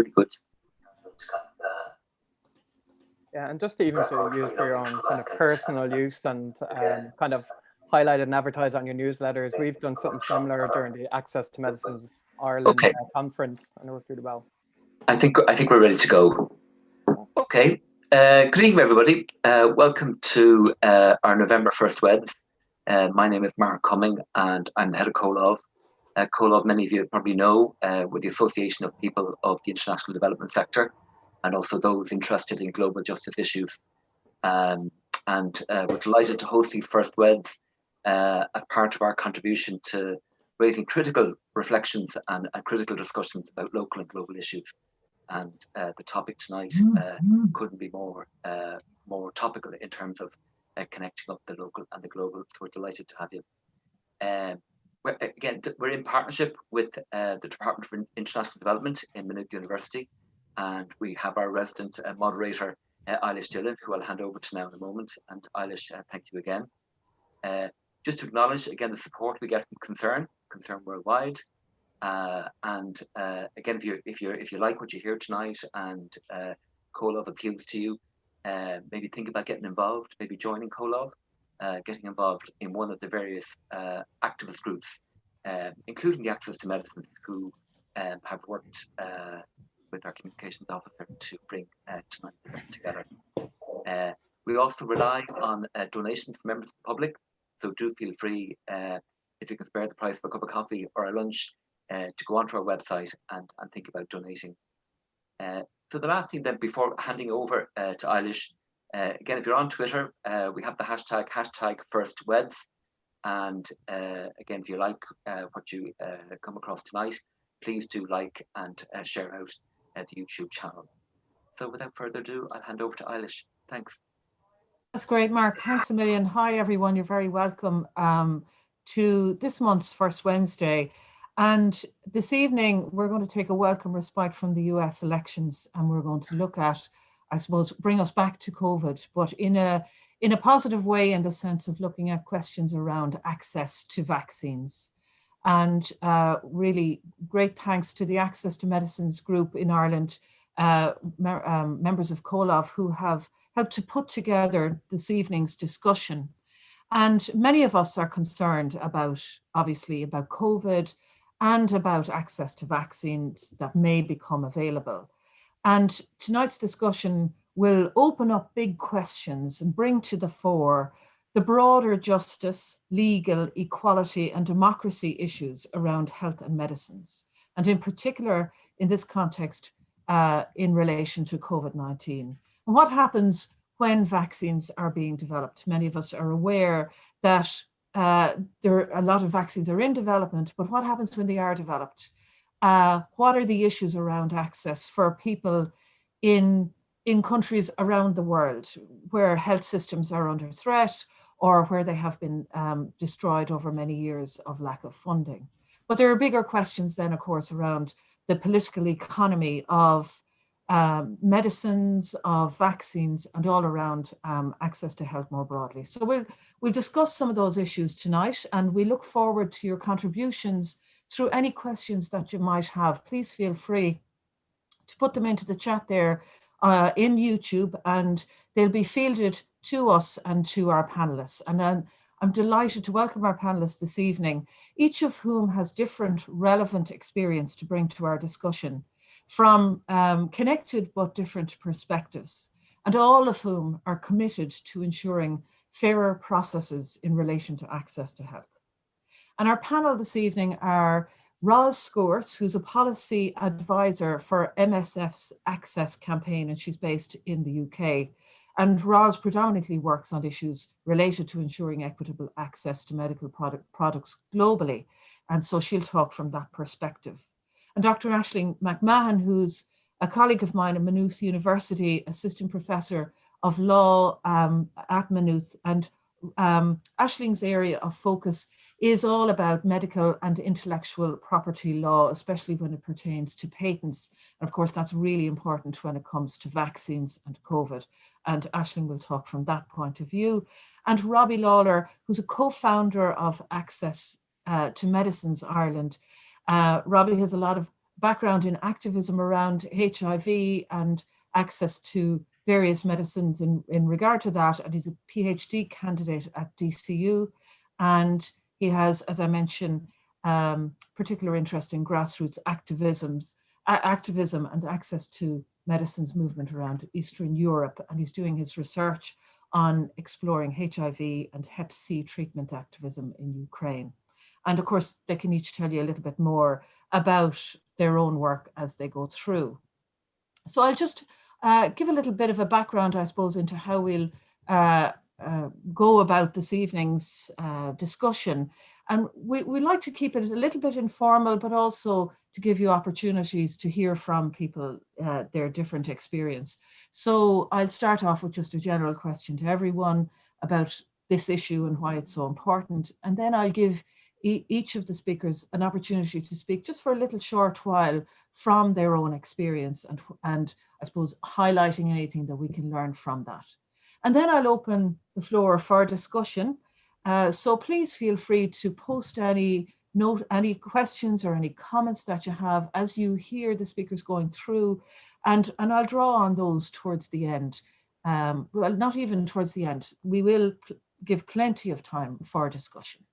Pretty good. Yeah, and just even to use for your own kind of personal use and kind of highlight and advertise on your newsletters. We've done something similar during the Access to Medicines Ireland conference, and it worked really well. I think we're ready to go. Okay. Good evening, everybody. Welcome to our November 1st Weds. My name is Mark Cumming, and I'm the head of Comhlámh. Comhlámh, many of you probably know, with the Association of People of the International Development Sector, and also those interested in global justice issues. And we're delighted to host these first Weds as part of our contribution to raising critical reflections and critical discussions about local and global issues. And the topic tonight couldn't be more topical in terms of connecting up the local and the global. So we're delighted to have you. We're in partnership with the Department for International Development in Maynooth University, and we have our resident moderator, Eilish Dillon, who I'll hand over to now in a moment. And Eilish, thank you again. Just to acknowledge again the support we get from Concern Worldwide. And again, if you like what you hear tonight and Comhlámh appeals to you, maybe think about getting involved, maybe joining Comhlámh, getting involved in one of the various activist groups, including the Access to Medicines, who have worked with our communications officer to bring tonight's event together. We also rely on donations from members of the public, so do feel free, if you can spare the price of a cup of coffee or a lunch, to go onto our website and think about donating. So the last thing then, before handing over to Eilish, again, if you're on Twitter, we have the hashtag #FirstWeds. And again, if you like what you come across tonight, please do like and share out the YouTube channel. So without further ado, I'll hand over to Eilish. Thanks. That's great, Mark. Thanks a million. Hi, everyone. You're very welcome to this month's First Wednesday. And this evening, we're going to take a welcome respite from the US elections, and we're going to look at, I suppose, bring us back to COVID, but in a positive way, in the sense of looking at questions around access to vaccines. And really great thanks to the Access to Medicines group in Ireland, members of Comhlámh, who have helped to put together this evening's discussion. And many of us are concerned about, obviously, about COVID and about access to vaccines that may become available. And tonight's discussion will open up big questions and bring to the fore the broader justice, legal, equality, and democracy issues around health and medicines, and in particular, in this context, in relation to COVID-19. And what happens when vaccines are being developed? Many of us are aware that a lot of vaccines are in development, but what happens when they are developed? What are the issues around access for people in countries around the world where health systems are under threat or where they have been destroyed over many years of lack of funding? But there are bigger questions then, of course, around the political economy of medicines, of vaccines, and all around access to health more broadly. So we'll discuss some of those issues tonight, and we look forward to your contributions through any questions that you might have. Please feel free to put them into the chat there in YouTube, and they'll be fielded to us and to our panelists. And then I'm delighted to welcome our panelists this evening, each of whom has different relevant experience to bring to our discussion, from connected but different perspectives, and all of whom are committed to ensuring fairer processes in relation to access to health. And our panel this evening are Scourse, who's a policy advisor for MSF's Access Campaign, and she's based in the UK. And Roz predominantly works on issues related to ensuring equitable access to medical products globally. And so she'll talk from that perspective. And Dr. Aisling McMahon, who's a colleague of mine at Maynooth University, assistant professor of law at Maynooth. And Aisling's area of focus is all about medical and intellectual property law, especially when it pertains to patents. And of course, that's really important when it comes to vaccines and COVID. And Aisling will talk from that point of view. And Robbie Lawler, who's a co-founder of Access to Medicines Ireland. Robbie has a lot of background in activism around HIV and access to various medicines in regard to that, and he's a PhD candidate at DCU, and he has, as I mentioned, particular interest in grassroots activism and access to medicines movement around Eastern Europe, and he's doing his research on exploring HIV and Hep C treatment activism in Ukraine. And of course, they can each tell you a little bit more about their own work as they go through. So I'll just give a little bit of a background, I suppose, into how we'll go about this evening's discussion. And we like to keep it a little bit informal, but also to give you opportunities to hear from people, their different experience. So I'll start off with just a general question to everyone about this issue and why it's so important. And then I'll give each of the speakers an opportunity to speak just for a little short while from their own experience and I suppose highlighting anything that we can learn from that. And then I'll open the floor for discussion. So please feel free to post any questions or any comments that you have as you hear the speakers going through, and I'll draw on those towards the end. Well, not even towards the end. We will give plenty of time for discussion.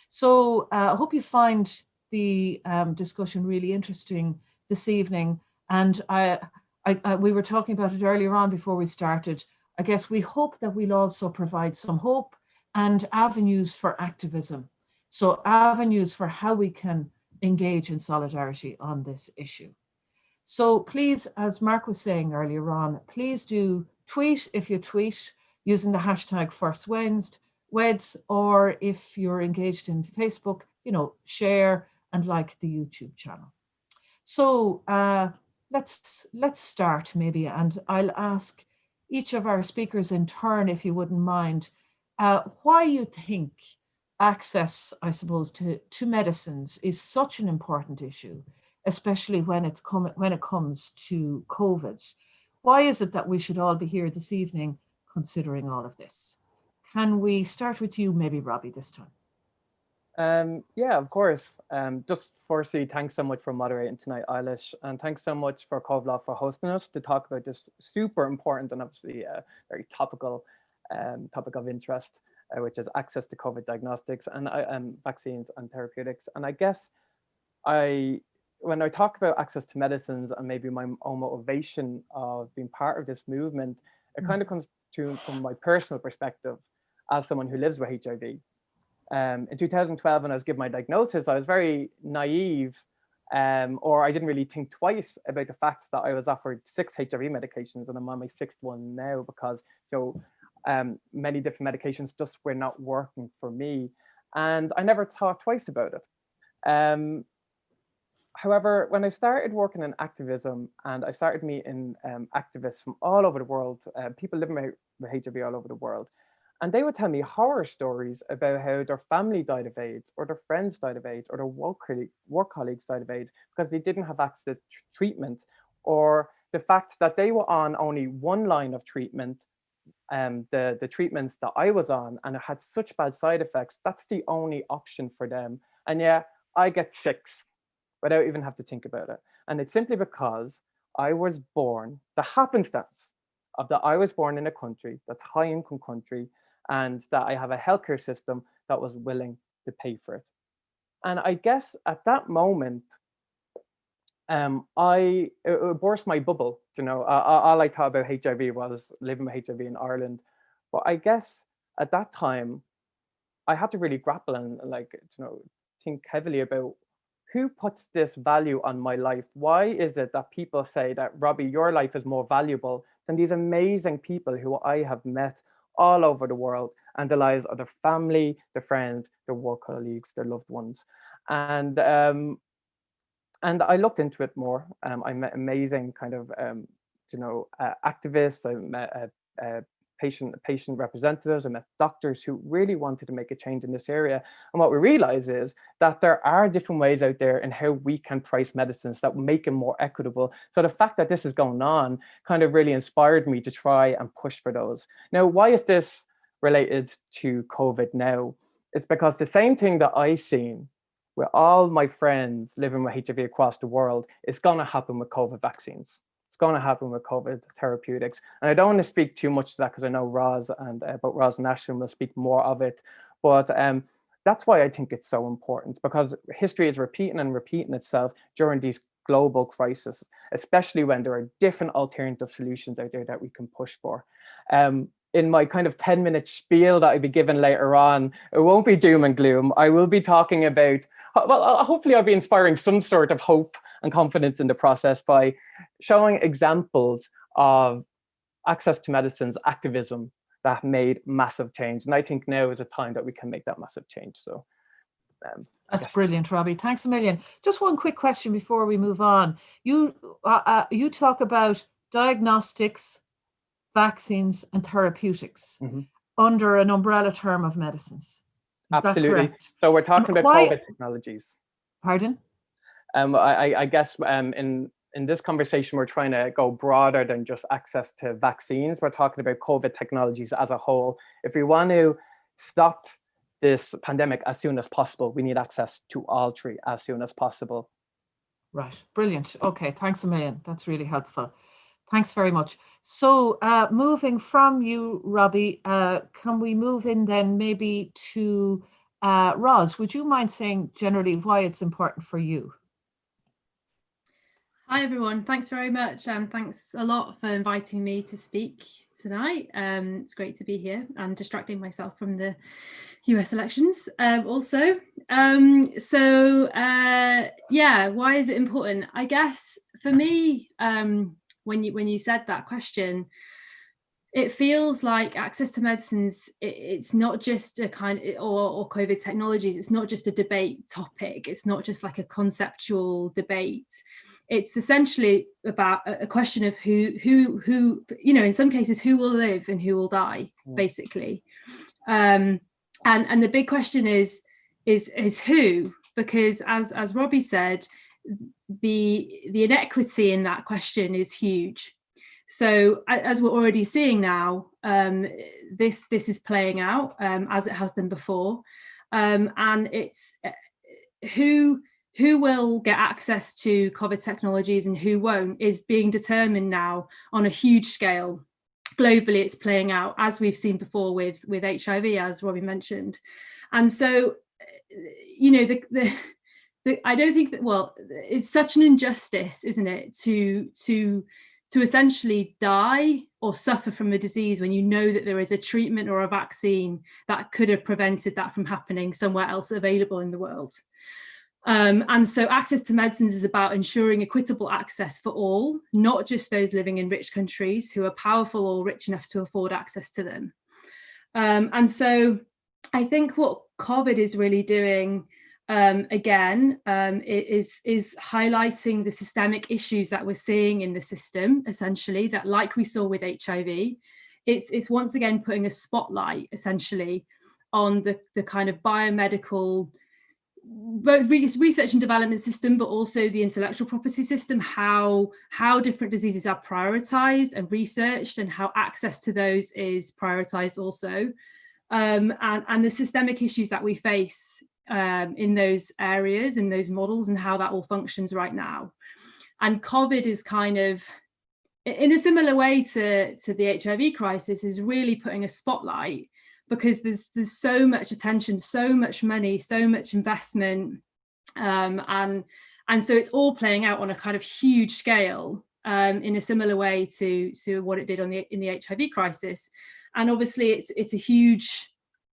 So I hope you find the discussion really interesting this evening. And we were talking about it earlier on before we started. I guess we hope that we'll also provide some hope and avenues for activism. So avenues for how we can engage in solidarity on this issue. So please, as Mark was saying earlier on, please do tweet if you tweet using the hashtag #FirstWeds, or if you're engaged in Facebook, share and like the YouTube channel. So let's start maybe, and I'll ask each of our speakers in turn, if you wouldn't mind, why you think access, I suppose, to medicines is such an important issue, especially when it comes to COVID. Why is it that we should all be here this evening considering all of this? Can we start with you, maybe Robbie, this time? Yeah, of course. Just firstly, thanks so much for moderating tonight, Eilish, and thanks so much for Comhlámh for hosting us to talk about this super important and obviously very topical topic of interest, which is access to COVID diagnostics and vaccines and therapeutics. And I guess when I talk about access to medicines and maybe my own motivation of being part of this movement, it kind of comes from my personal perspective as someone who lives with HIV. In 2012, when I was given my diagnosis, I was very naive, or I didn't really think twice about the fact that I was offered 6 HIV medications and I'm on my 6th one now because many different medications just were not working for me. And I never thought twice about it. However, when I started working in activism and I started meeting activists from all over the world, people living with HIV all over the world, and they would tell me horror stories about how their family died of AIDS, or their friends died of AIDS, or their work colleagues died of AIDS because they didn't have access to treatment, or the fact that they were on only one line of treatment, the treatments that I was on, and it had such bad side effects. That's the only option for them. And yeah, I get 6 without even have to think about it. And it's simply because I was born, the happenstance of that I was born in a country that's high income country, and that I have a healthcare system that was willing to pay for it. And I guess at that moment, it burst my bubble. All I thought about HIV was living with HIV in Ireland. But I guess at that time, I had to really grapple and think heavily about who puts this value on my life. Why is it that people say that, Robbie, your life is more valuable than these amazing people who I have met all over the world, and the lives of their family, their friends, their work colleagues, their loved ones. And I looked into it more. I met amazing kind of activists. I met patient representatives. I met doctors who really wanted to make a change in this area. And what we realize is that there are different ways out there in how we can price medicines that make them more equitable. So the fact that this is going on kind of really inspired me to try and push for those. Now, why is this related to COVID now? It's because the same thing that I seen with all my friends living with HIV across the world, it's going to happen with COVID vaccines. It's going to happen with COVID therapeutics. And I don't want to speak too much to that because I know Roz and Roz and Ashton will speak more of it. But that's why I think it's so important, because history is repeating and repeating itself during these global crises, especially when there are different alternative solutions out there that we can push for. In my kind of 10-minute spiel that I'll be given later on, it won't be doom and gloom. I will be talking about, well, hopefully I'll be inspiring some sort of hope and confidence in the process by showing examples of access to medicines activism that made massive change. And I think now is a time that we can make that massive change. So that's brilliant, Robbie. Thanks a million. Just one quick question before we move on. You talk about diagnostics, vaccines, and therapeutics under an umbrella term of medicines. Is Absolutely. That correct? So we're talking about COVID technologies. Pardon? I guess in this conversation, we're trying to go broader than just access to vaccines. We're talking about COVID technologies as a whole. If we want to stop this pandemic as soon as possible, we need access to all three as soon as possible. Right, brilliant. Okay, thanks a million. That's really helpful. Thanks very much. So moving from you, Robbie, can we move in then maybe to Roz? Would you mind saying generally why it's important for you? Hi everyone, thanks very much, and thanks a lot for inviting me to speak tonight. It's great to be here and distracting myself from the US elections also. Yeah, why is it important? I guess for me, when you said that question, it feels like access to medicines, it's not just a kind of, or COVID technologies, it's not just a debate topic. It's not just like a conceptual debate. It's essentially about a question of who, you know, in some cases, who will live and who will die, basically. And the big question is who, because as Robbie said, the inequity in that question is huge. So as we're already seeing now, this is playing out as it has done before, and it's who will get access to COVID technologies and who won't is being determined now on a huge scale. Globally, it's playing out as we've seen before with HIV, as Robbie mentioned. And so, you know, I don't think that, well, it's such an injustice, isn't it, to essentially die or suffer from a disease when you know that there is a treatment or a vaccine that could have prevented that from happening somewhere else available in the world. And so access to medicines is about ensuring equitable access for all, not just those living in rich countries who are powerful or rich enough to afford access to them. And so I think what COVID is really doing, again, is highlighting the systemic issues that we're seeing in the system, essentially, that like we saw with HIV, it's once again putting a spotlight, essentially, on the kind of biomedical, both research and development system, but also the intellectual property system, how different diseases are prioritized and researched, and how access to those is prioritized also, and the systemic issues that we face in those areas, in those models, and how that all functions right now. And COVID is kind of, in a similar way to the HIV crisis, is really putting a spotlight, because there's so much attention, so much money, so much investment, and so it's all playing out on a kind of huge scale, in a similar way to what it did in the HIV crisis. And obviously it's a huge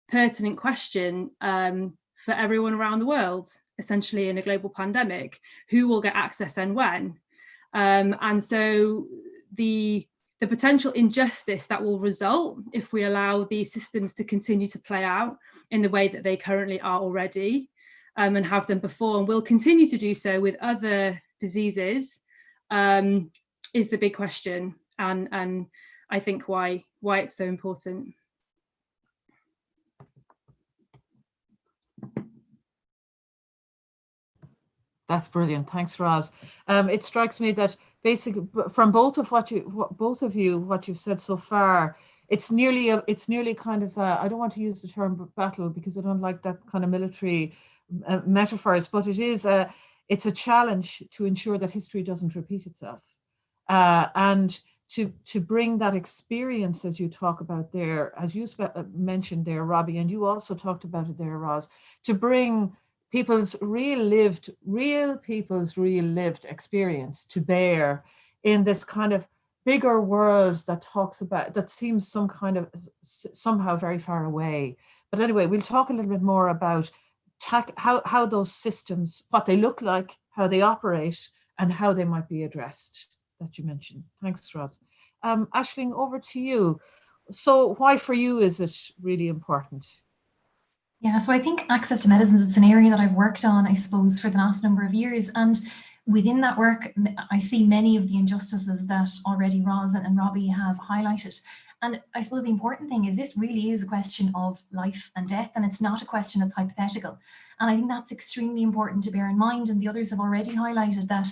pertinent question for everyone around the world, essentially, in a global pandemic, who will get access and when. And so the potential injustice that will result if we allow these systems to continue to play out in the way that they currently are already, and have them before, and will continue to do so with other diseases, is the big question, and I think why it's so important. That's brilliant. Thanks, Roz. It strikes me that basically from both of you, you've said so far, it's nearly kind of I don't want to use the term battle because I don't like that kind of military metaphors, but it's a challenge to ensure that history doesn't repeat itself, and to bring that experience, as you talk about there, as you mentioned there, Robbie, and you also talked about it there, Roz, to bring people's real lived experience to bear in this kind of bigger world that seems somehow very far away. But anyway, we'll talk a little bit more about how those systems, what they look like, how they operate, and how they might be addressed, that you mentioned. Thanks, Roz. Aisling, over to you. So why for you is it really important? Yeah, so I think access to medicines, it's an area that I've worked on, I suppose, for the last number of years. And within that work, I see many of the injustices that already Roz and Robbie have highlighted. And I suppose the important thing is this really is a question of life and death, and it's not a question that's hypothetical. And I think that's extremely important to bear in mind. And the others have already highlighted that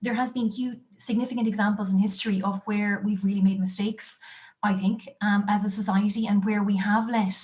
there has been huge, significant examples in history of where we've really made mistakes, I think, as a society, and where we have let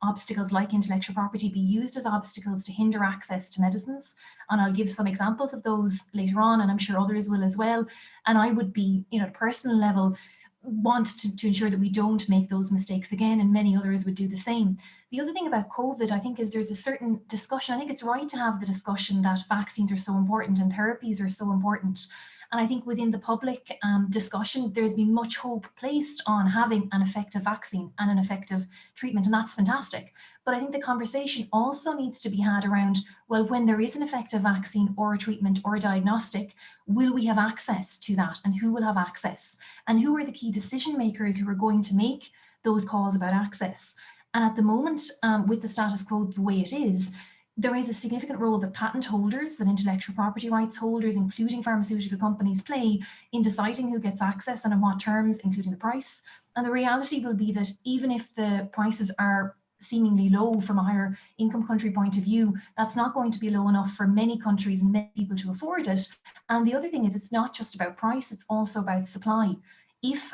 obstacles like intellectual property be used as obstacles to hinder access to medicines. And I'll give some examples of those later on, and I'm sure others will as well. And I would be, at a personal level, want to ensure that we don't make those mistakes again, and many others would do the same. The other thing about COVID, I think, is there's a certain discussion. I think it's right to have the discussion that vaccines are so important and therapies are so important. And I think within the public discussion, there's been much hope placed on having an effective vaccine and an effective treatment, and that's fantastic. But I think the conversation also needs to be had around, well, when there is an effective vaccine or a treatment or a diagnostic, will we have access to that, and who will have access? And who are the key decision makers who are going to make those calls about access? And at the moment, with the status quo the way it is, there is a significant role that patent holders and intellectual property rights holders, including pharmaceutical companies, play in deciding who gets access and on what terms, including the price. And the reality will be that even if the prices are seemingly low from a higher income country point of view, that's not going to be low enough for many countries and many people to afford it. And the other thing is, it's not just about price, it's also about supply. If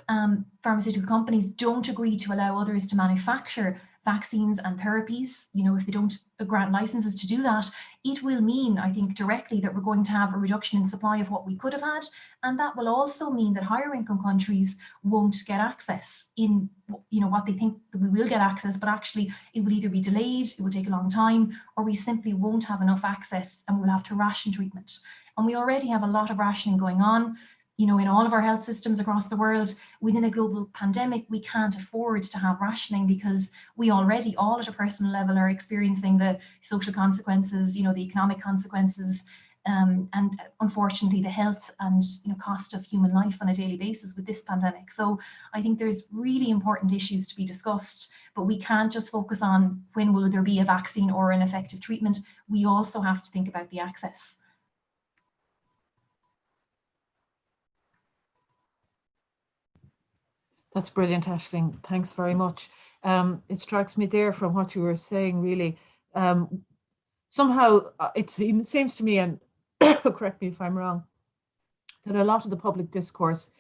pharmaceutical companies don't agree to allow others to manufacture vaccines and therapies, if they don't grant licenses to do that, it will mean, I think, directly that we're going to have a reduction in supply of what we could have had. And that will also mean that higher income countries won't get access in, what they think that we will get access, but actually it will either be delayed, it will take a long time, or we simply won't have enough access and we'll have to ration treatment. And we already have a lot of rationing going on. In all of our health systems across the world. Within a global pandemic, we can't afford to have rationing because we already, all at a personal level, are experiencing the social consequences, the economic consequences, and unfortunately the health and cost of human life on a daily basis with this pandemic. So I think there's really important issues to be discussed, but we can't just focus on when will there be a vaccine or an effective treatment. We also have to think about the access. That's brilliant, Aisling. Thanks very much. It strikes me there from what you were saying, really. Somehow it seems to me, and correct me if I'm wrong, that a lot of the public discourse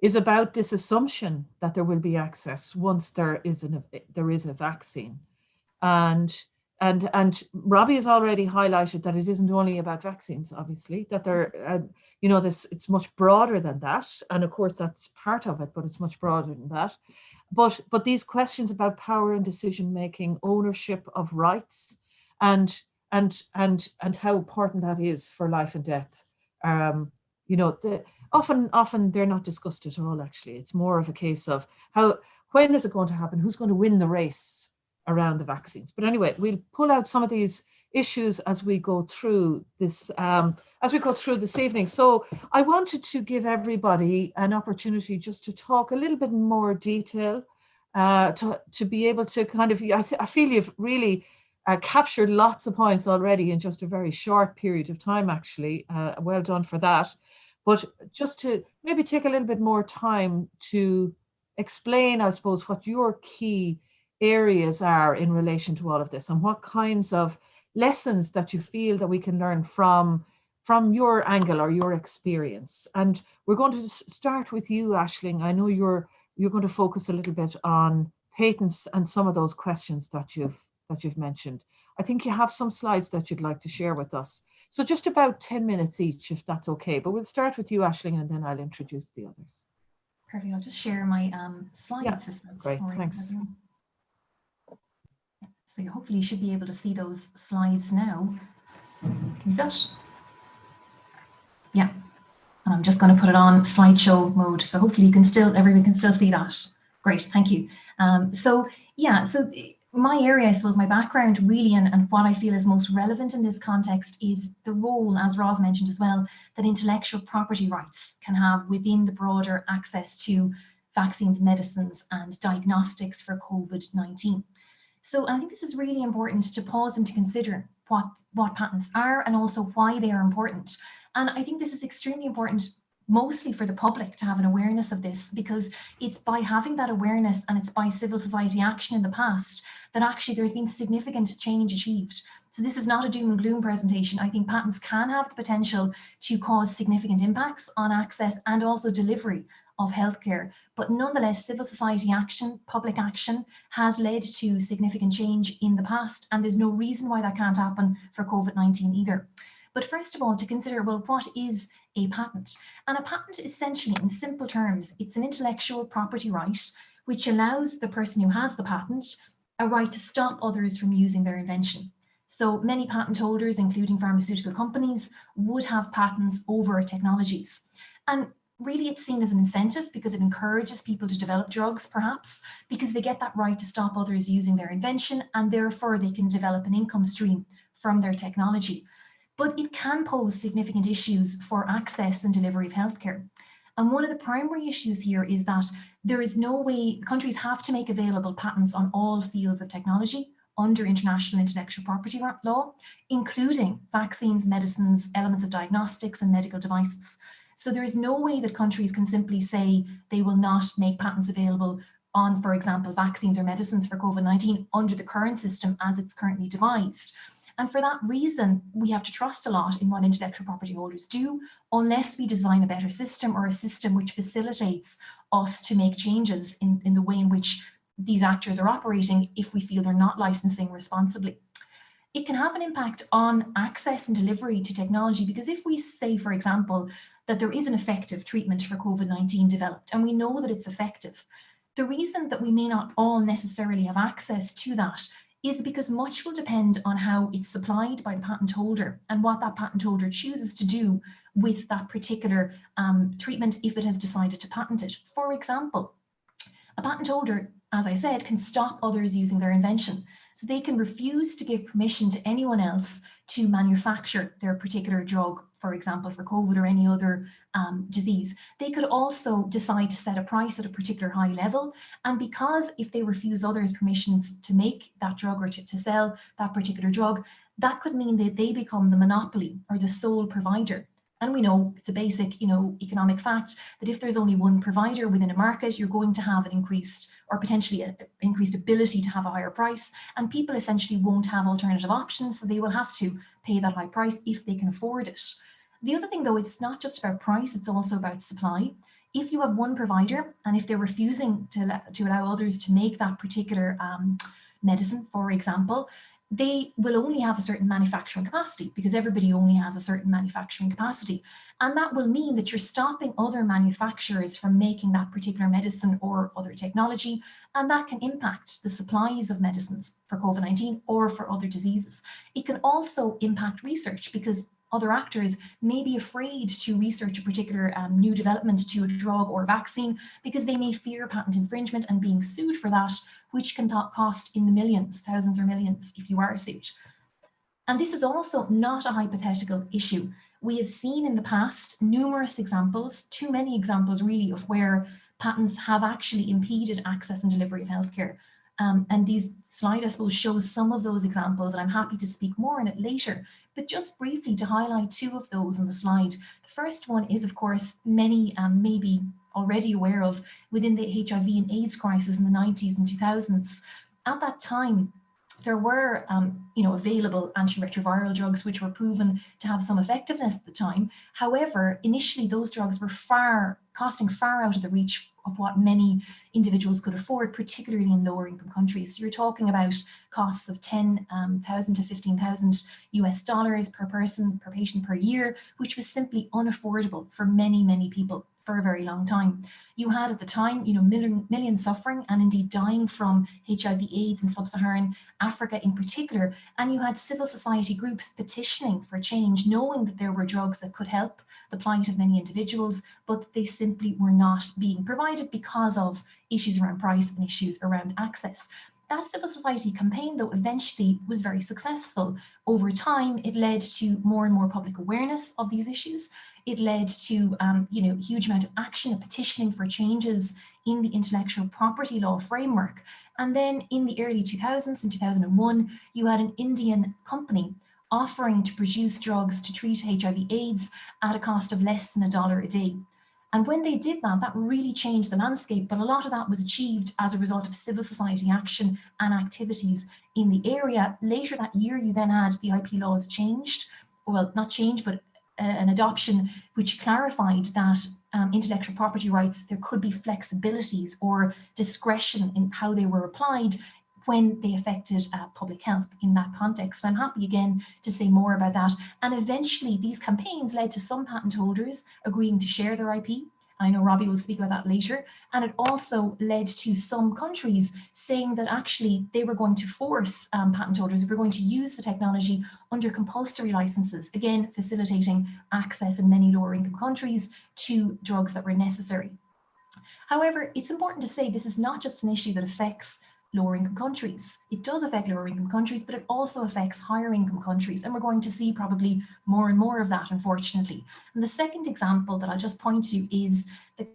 is about this assumption that there will be access once there is a vaccine. And Robbie has already highlighted that it isn't only about vaccines, obviously, that it's much broader than that. And of course, that's part of it, but it's much broader than that. But these questions about power and decision making, ownership of rights, and how important that is for life and death. Often they're not discussed at all. Actually, it's more of a case of when is it going to happen? Who's going to win the race around the vaccines? But anyway, we'll pull out some of these issues as we go through this evening. So I wanted to give everybody an opportunity just to talk a little bit more detail, to be able to kind of, I feel you've really captured lots of points already in just a very short period of time, actually. Well done for that. But just to maybe take a little bit more time to explain, I suppose, what your key areas are in relation to all of this, and what kinds of lessons that you feel that we can learn from your angle or your experience. And we're going to start with you, Aisling. I know you're going to focus a little bit on patents and some of those questions that you've that you've mentioned. I think you have some slides that you'd like to share with us. So just about 10 minutes each, if that's okay. But we'll start with you, Aisling, and then I'll introduce the others. Perfect. I'll just share my slides if that's great. all right. Thanks. So hopefully you should be able to see those slides now. Can you see that? Yeah. And I'm just going to put it on slideshow mode. So hopefully you can still, everyone can still see that. Great, thank you. So my area, I suppose, my background really, and what I feel is most relevant in this context is the role, as Roz mentioned as well, that intellectual property rights can have within the broader access to vaccines, medicines, and diagnostics for COVID-19. So I think this is really important to pause and to consider what patents are and also why they are important. And I think this is extremely important mostly for the public to have an awareness of this, because it's by having that awareness and it's by civil society action in the past that actually there's been significant change achieved. So this is not a doom and gloom presentation. I think patents can have the potential to cause significant impacts on access and also delivery of healthcare. But nonetheless, civil society action, public action has led to significant change in the past, and there's no reason why that can't happen for COVID-19 either. But first of all, to consider, well, what is a patent? And a patent, essentially, in simple terms, it's an intellectual property right which allows the person who has the patent a right to stop others from using their invention. So many patent holders, including pharmaceutical companies, would have patents over technologies. And really it's seen as an incentive because it encourages people to develop drugs, perhaps, because they get that right to stop others using their invention, and therefore they can develop an income stream from their technology. But it can pose significant issues for access and delivery of healthcare. And one of the primary issues here is that there is no way, countries have to make available patents on all fields of technology under international intellectual property law, including vaccines, medicines, elements of diagnostics, and medical devices. So there is no way that countries can simply say they will not make patents available on, for example, vaccines or medicines for COVID-19 under the current system as it's currently devised. And for that reason, we have to trust a lot in what intellectual property holders do, unless we design a better system or a system which facilitates us to make changes in the way in which these actors are operating if we feel they're not licensing responsibly. It can have an impact on access and delivery to technology, because if we say, for example, that there is an effective treatment for COVID-19 developed, and we know that it's effective, the reason that we may not all necessarily have access to that is because much will depend on how it's supplied by the patent holder and what that patent holder chooses to do with that particular treatment if it has decided to patent it. For example, a patent holder, as I said, can stop others using their invention. So they can refuse to give permission to anyone else to manufacture their particular drug, for example, for COVID or any other disease. They could also decide to set a price at a particular high level. And because if they refuse others permissions to make that drug or to sell that particular drug, that could mean that they become the monopoly or the sole provider. And we know it's a basic, economic fact that if there's only one provider within a market, you're going to have an increased or potentially an increased ability to have a higher price, and people essentially won't have alternative options, so they will have to pay that high price if they can afford it. The other thing, though, it's not just about price, it's also about supply. If you have one provider and if they're refusing to allow others to make that particular medicine, for example, they will only have a certain manufacturing capacity because everybody only has a certain manufacturing capacity. And that will mean that you're stopping other manufacturers from making that particular medicine or other technology. And that can impact the supplies of medicines for COVID-19 or for other diseases. It can also impact research because other actors may be afraid to research a particular new development to a drug or vaccine because they may fear patent infringement and being sued for that, which can cost in the millions, thousands or millions if you are sued. And this is also not a hypothetical issue. We have seen in the past numerous examples, too many examples really, of where patents have actually impeded access and delivery of healthcare. And these slide, I suppose, shows some of those examples, and I'm happy to speak more on it later. But just briefly to highlight two of those on the slide. The first one is, of course, many may be already aware of within the HIV and AIDS crisis in the 90s and 2000s. At that time, there were available antiretroviral drugs which were proven to have some effectiveness at the time. However, initially those drugs were far costing far out of the reach of what many individuals could afford, particularly in lower income countries. So you're talking about costs of $10,000 to $15,000 US per person, per patient per year, which was simply unaffordable for many, many people for a very long time. You had at the time, millions suffering and indeed dying from HIV/AIDS in sub-Saharan Africa in particular, and you had civil society groups petitioning for change, knowing that there were drugs that could help the plight of many individuals, but they simply were not being provided because of issues around price and issues around access. That civil society campaign, though, eventually was very successful. Over time, it led to more and more public awareness of these issues. It led to huge amount of action and petitioning for changes in the intellectual property law framework. And then in the early 2000s, in 2001, you had an Indian company offering to produce drugs to treat HIV/AIDS at a cost of less than $1 a day. And when they did that, that really changed the landscape. But a lot of that was achieved as a result of civil society action and activities in the area. Later that year, you then had the IP laws changed. Well, not changed, but an adoption which clarified that intellectual property rights, there could be flexibilities or discretion in how they were applied when they affected public health in that context. And I'm happy again to say more about that. And eventually these campaigns led to some patent holders agreeing to share their IP. I know Robbie will speak about that later. And it also led to some countries saying that actually they were going to force patent holders, they were going to use the technology under compulsory licenses, again, facilitating access in many lower income countries to drugs that were necessary. However, it's important to say this is not just an issue that affects lower income countries. It does affect lower income countries, but it also affects higher income countries. And we're going to see probably more and more of that, unfortunately. And the second example that I'll just point to is the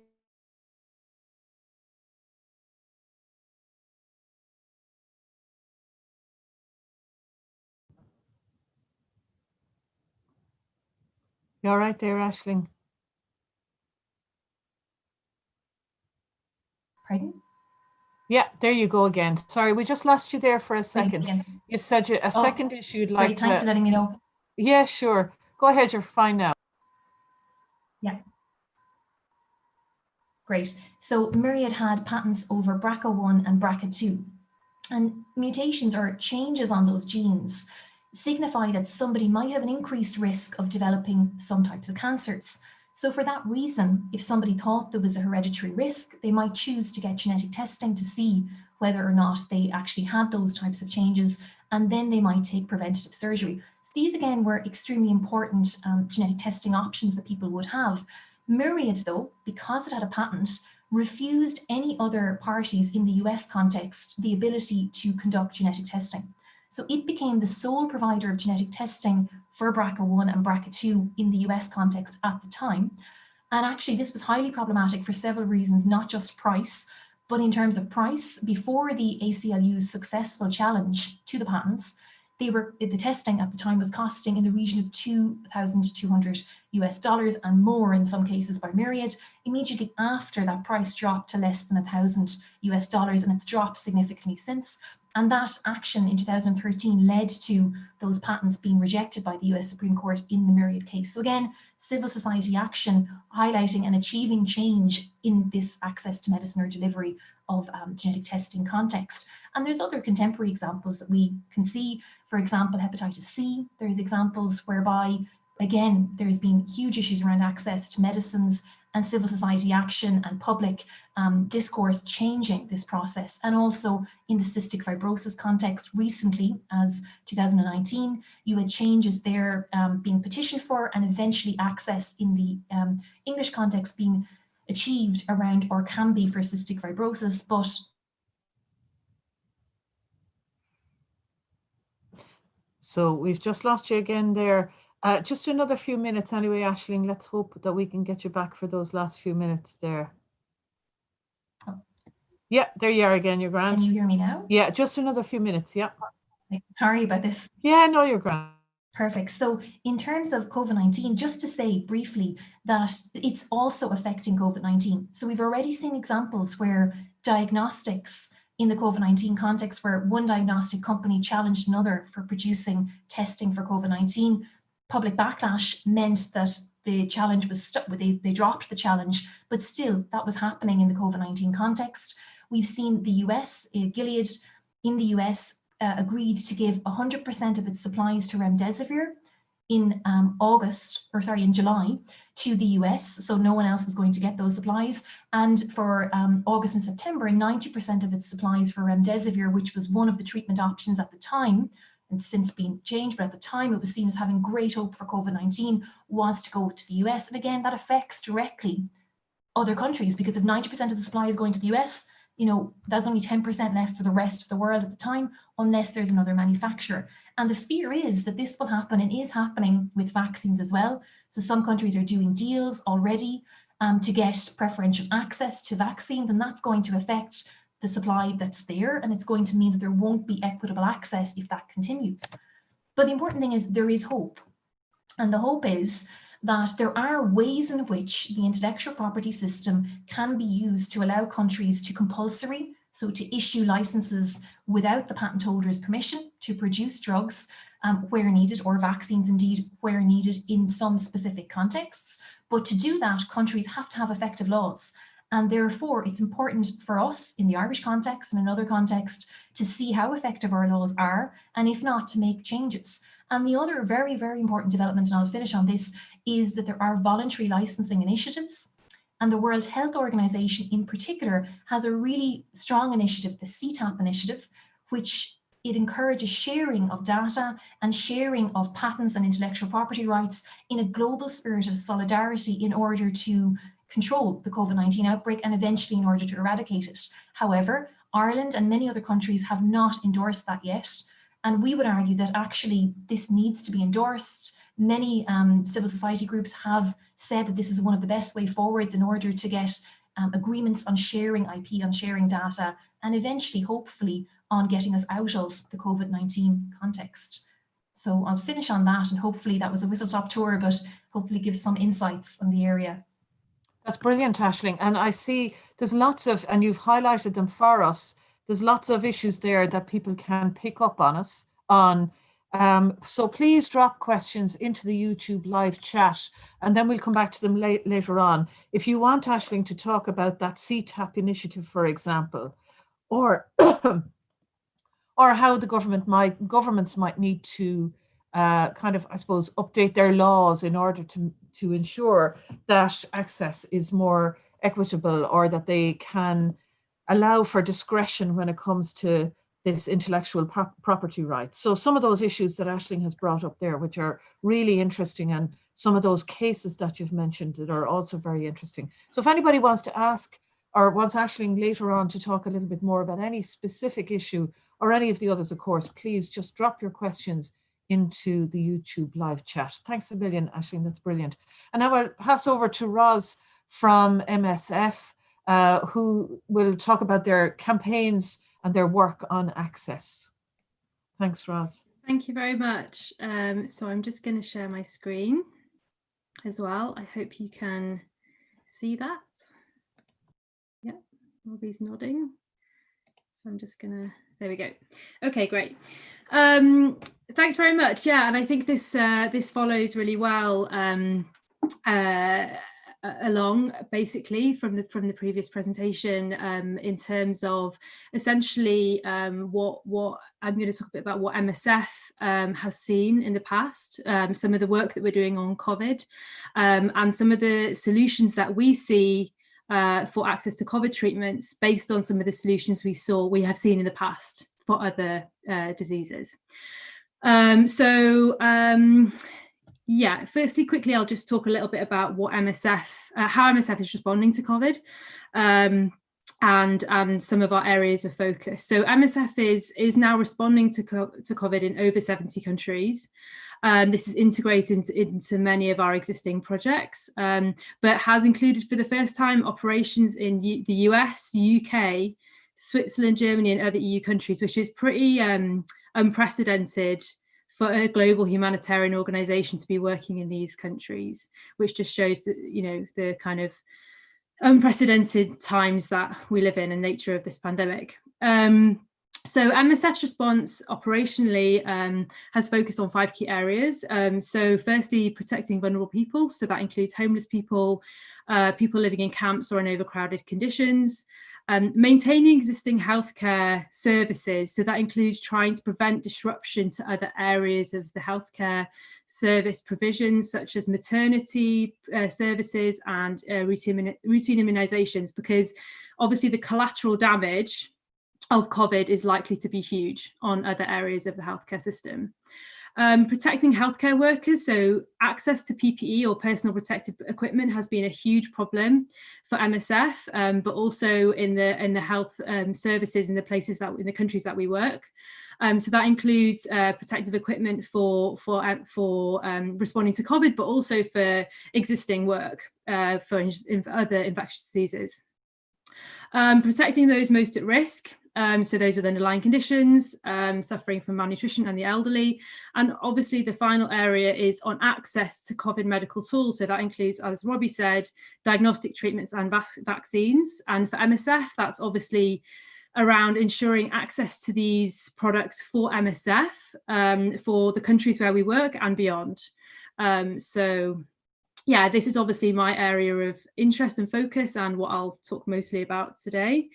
You all right there, Aisling? Pardon? Yeah, there you go again. Sorry, we just lost you there for a second. You said a second issue you'd like to... Thanks for letting me know. Yeah, sure. Go ahead, you're fine now. Yeah. Great. So Myriad had patents over BRCA1 and BRCA2. And mutations or changes on those genes signify that somebody might have an increased risk of developing some types of cancers. So for that reason, if somebody thought there was a hereditary risk, they might choose to get genetic testing to see whether or not they actually had those types of changes, and then they might take preventative surgery. So these again were extremely important genetic testing options that people would have. Myriad, though, because it had a patent, refused any other parties in the US context the ability to conduct genetic testing. So it became the sole provider of genetic testing for BRCA1 and BRCA2 in the US context at the time. And actually this was highly problematic for several reasons, not just price, but in terms of price. Before the ACLU's successful challenge to the patents, the testing at the time was costing in the region of $2,200 US and more in some cases by Myriad. Immediately after, that price dropped to less than $1,000 US, and it's dropped significantly since. And that action in 2013 led to those patents being rejected by the US Supreme Court in the Myriad case. So again, civil society action highlighting and achieving change in this access to medicine or delivery of genetic testing context. And there's other contemporary examples that we can see. For example, hepatitis C, there's examples whereby, again, there's been huge issues around access to medicines and civil society action and public discourse changing this process. And also in the cystic fibrosis context recently, as 2019, you had changes there being petitioned for, and eventually access in the English context being achieved around Orkambi for cystic fibrosis. But so we've just lost you again there. Just another few minutes anyway, Aisling. Let's hope that we can get you back for those last few minutes there. Yeah, there you are again, you're grand. Can you hear me now? Yeah, just another few minutes, yeah. Sorry about this. Yeah, no, you're grand. Perfect. So in terms of COVID-19, just to say briefly that it's also affecting COVID-19. So we've already seen examples where diagnostics in the COVID-19 context, where one diagnostic company challenged another for producing testing for COVID-19, public backlash meant that the challenge was stuck. They dropped the challenge, but still that was happening in the COVID-19 context. We've seen the US, Gilead in the US agreed to give 100% of its supplies to remdesivir in July to the US, so no one else was going to get those supplies. And for August and September, 90% of its supplies for remdesivir, which was one of the treatment options at the time, and since been changed, but at the time it was seen as having great hope for COVID-19, was to go to the US. And again, that affects directly other countries, because if 90% of the supply is going to the US, you know, there's only 10% left for the rest of the world at the time, unless there's another manufacturer. And the fear is that this will happen, and is happening with vaccines as well. So some countries are doing deals already to get preferential access to vaccines, and that's going to affect the supply that's there, and it's going to mean that there won't be equitable access if that continues. But the important thing is there is hope. And the hope is that there are ways in which the intellectual property system can be used to allow countries to compulsory, so to issue licenses without the patent holder's permission to produce drugs where needed, or vaccines indeed where needed in some specific contexts. But to do that, countries have to have effective laws. And therefore, it's important for us in the Irish context and another context to see how effective our laws are, and if not, to make changes. And the other very, very important development, and I'll finish on this, is that there are voluntary licensing initiatives. And the World Health Organization in particular has a really strong initiative, the CTAP initiative, which it encourages sharing of data and sharing of patents and intellectual property rights in a global spirit of solidarity in order to control the COVID-19 outbreak and eventually in order to eradicate it. However, Ireland and many other countries have not endorsed that yet. And we would argue that actually this needs to be endorsed. Many civil society groups have said that this is one of the best way forwards in order to get agreements on sharing IP, on sharing data, and eventually, hopefully, on getting us out of the COVID-19 context. So I'll finish on that, and hopefully that was a whistle-stop tour, but hopefully gives some insights on the area. That's brilliant, Aisling. And I see there's lots of, and you've highlighted them for us, there's lots of issues there that people can pick up on us on. So please drop questions into the YouTube live chat, and then we'll come back to them later on. If you want Aisling to talk about that CTAP initiative, for example, or or how the governments might need to kind of, I suppose, update their laws in order to ensure that access is more equitable, or that they can allow for discretion when it comes to this intellectual property rights. So some of those issues that Aisling has brought up there, which are really interesting, and some of those cases that you've mentioned that are also very interesting. So if anybody wants to ask, or wants Aisling later on to talk a little bit more about any specific issue or any of the others, of course, please just drop your questions into the YouTube live chat. Thanks a million, Aisling, that's brilliant. And now I'll pass over to Roz from MSF, who will talk about their campaigns and their work on access. Thanks, Roz. Thank you very much. So I'm just going to share my screen as well. I hope you can see that. Yeah, Robbie's nodding. So I'm just going to, there we go. Okay, great. Thanks very much. Yeah, and I think this this follows really well along basically from the previous presentation in terms of essentially what I'm going to talk a bit about what MSF has seen in the past, some of the work that we're doing on COVID, and some of the solutions that we see for access to COVID treatments based on some of the solutions we have seen in the past for other diseases. Yeah, firstly, quickly, I'll just talk a little bit about what MSF, how MSF is responding to COVID, and some of our areas of focus. So MSF is now responding to COVID in over 70 countries. This is integrated into many of our existing projects, but has included for the first time operations in the US, UK, Switzerland, Germany, and other EU countries, which is pretty unprecedented for a global humanitarian organization to be working in these countries, which just shows that, you know, the kind of unprecedented times that we live in and nature of this pandemic. So MSF's response operationally has focused on 5 key areas. So firstly, protecting vulnerable people. So that includes homeless people, people living in camps or in overcrowded conditions, maintaining existing healthcare services. So that includes trying to prevent disruption to other areas of the healthcare service provisions, such as maternity services and routine immunizations, because obviously the collateral damage of COVID is likely to be huge on other areas of the healthcare system. Protecting healthcare workers, so access to PPE or personal protective equipment has been a huge problem for MSF, but also in the health services in the places that in the countries that we work. So that includes protective equipment for responding to COVID, but also for existing work for other infectious diseases. Protecting those most at risk. So those with underlying conditions, suffering from malnutrition and the elderly. And obviously the final area is on access to COVID medical tools. So that includes, as Robbie said, diagnostic treatments and vaccines. And for MSF, that's obviously around ensuring access to these products for MSF, for the countries where we work and beyond. So yeah, this is obviously my area of interest and focus and what I'll talk mostly about today.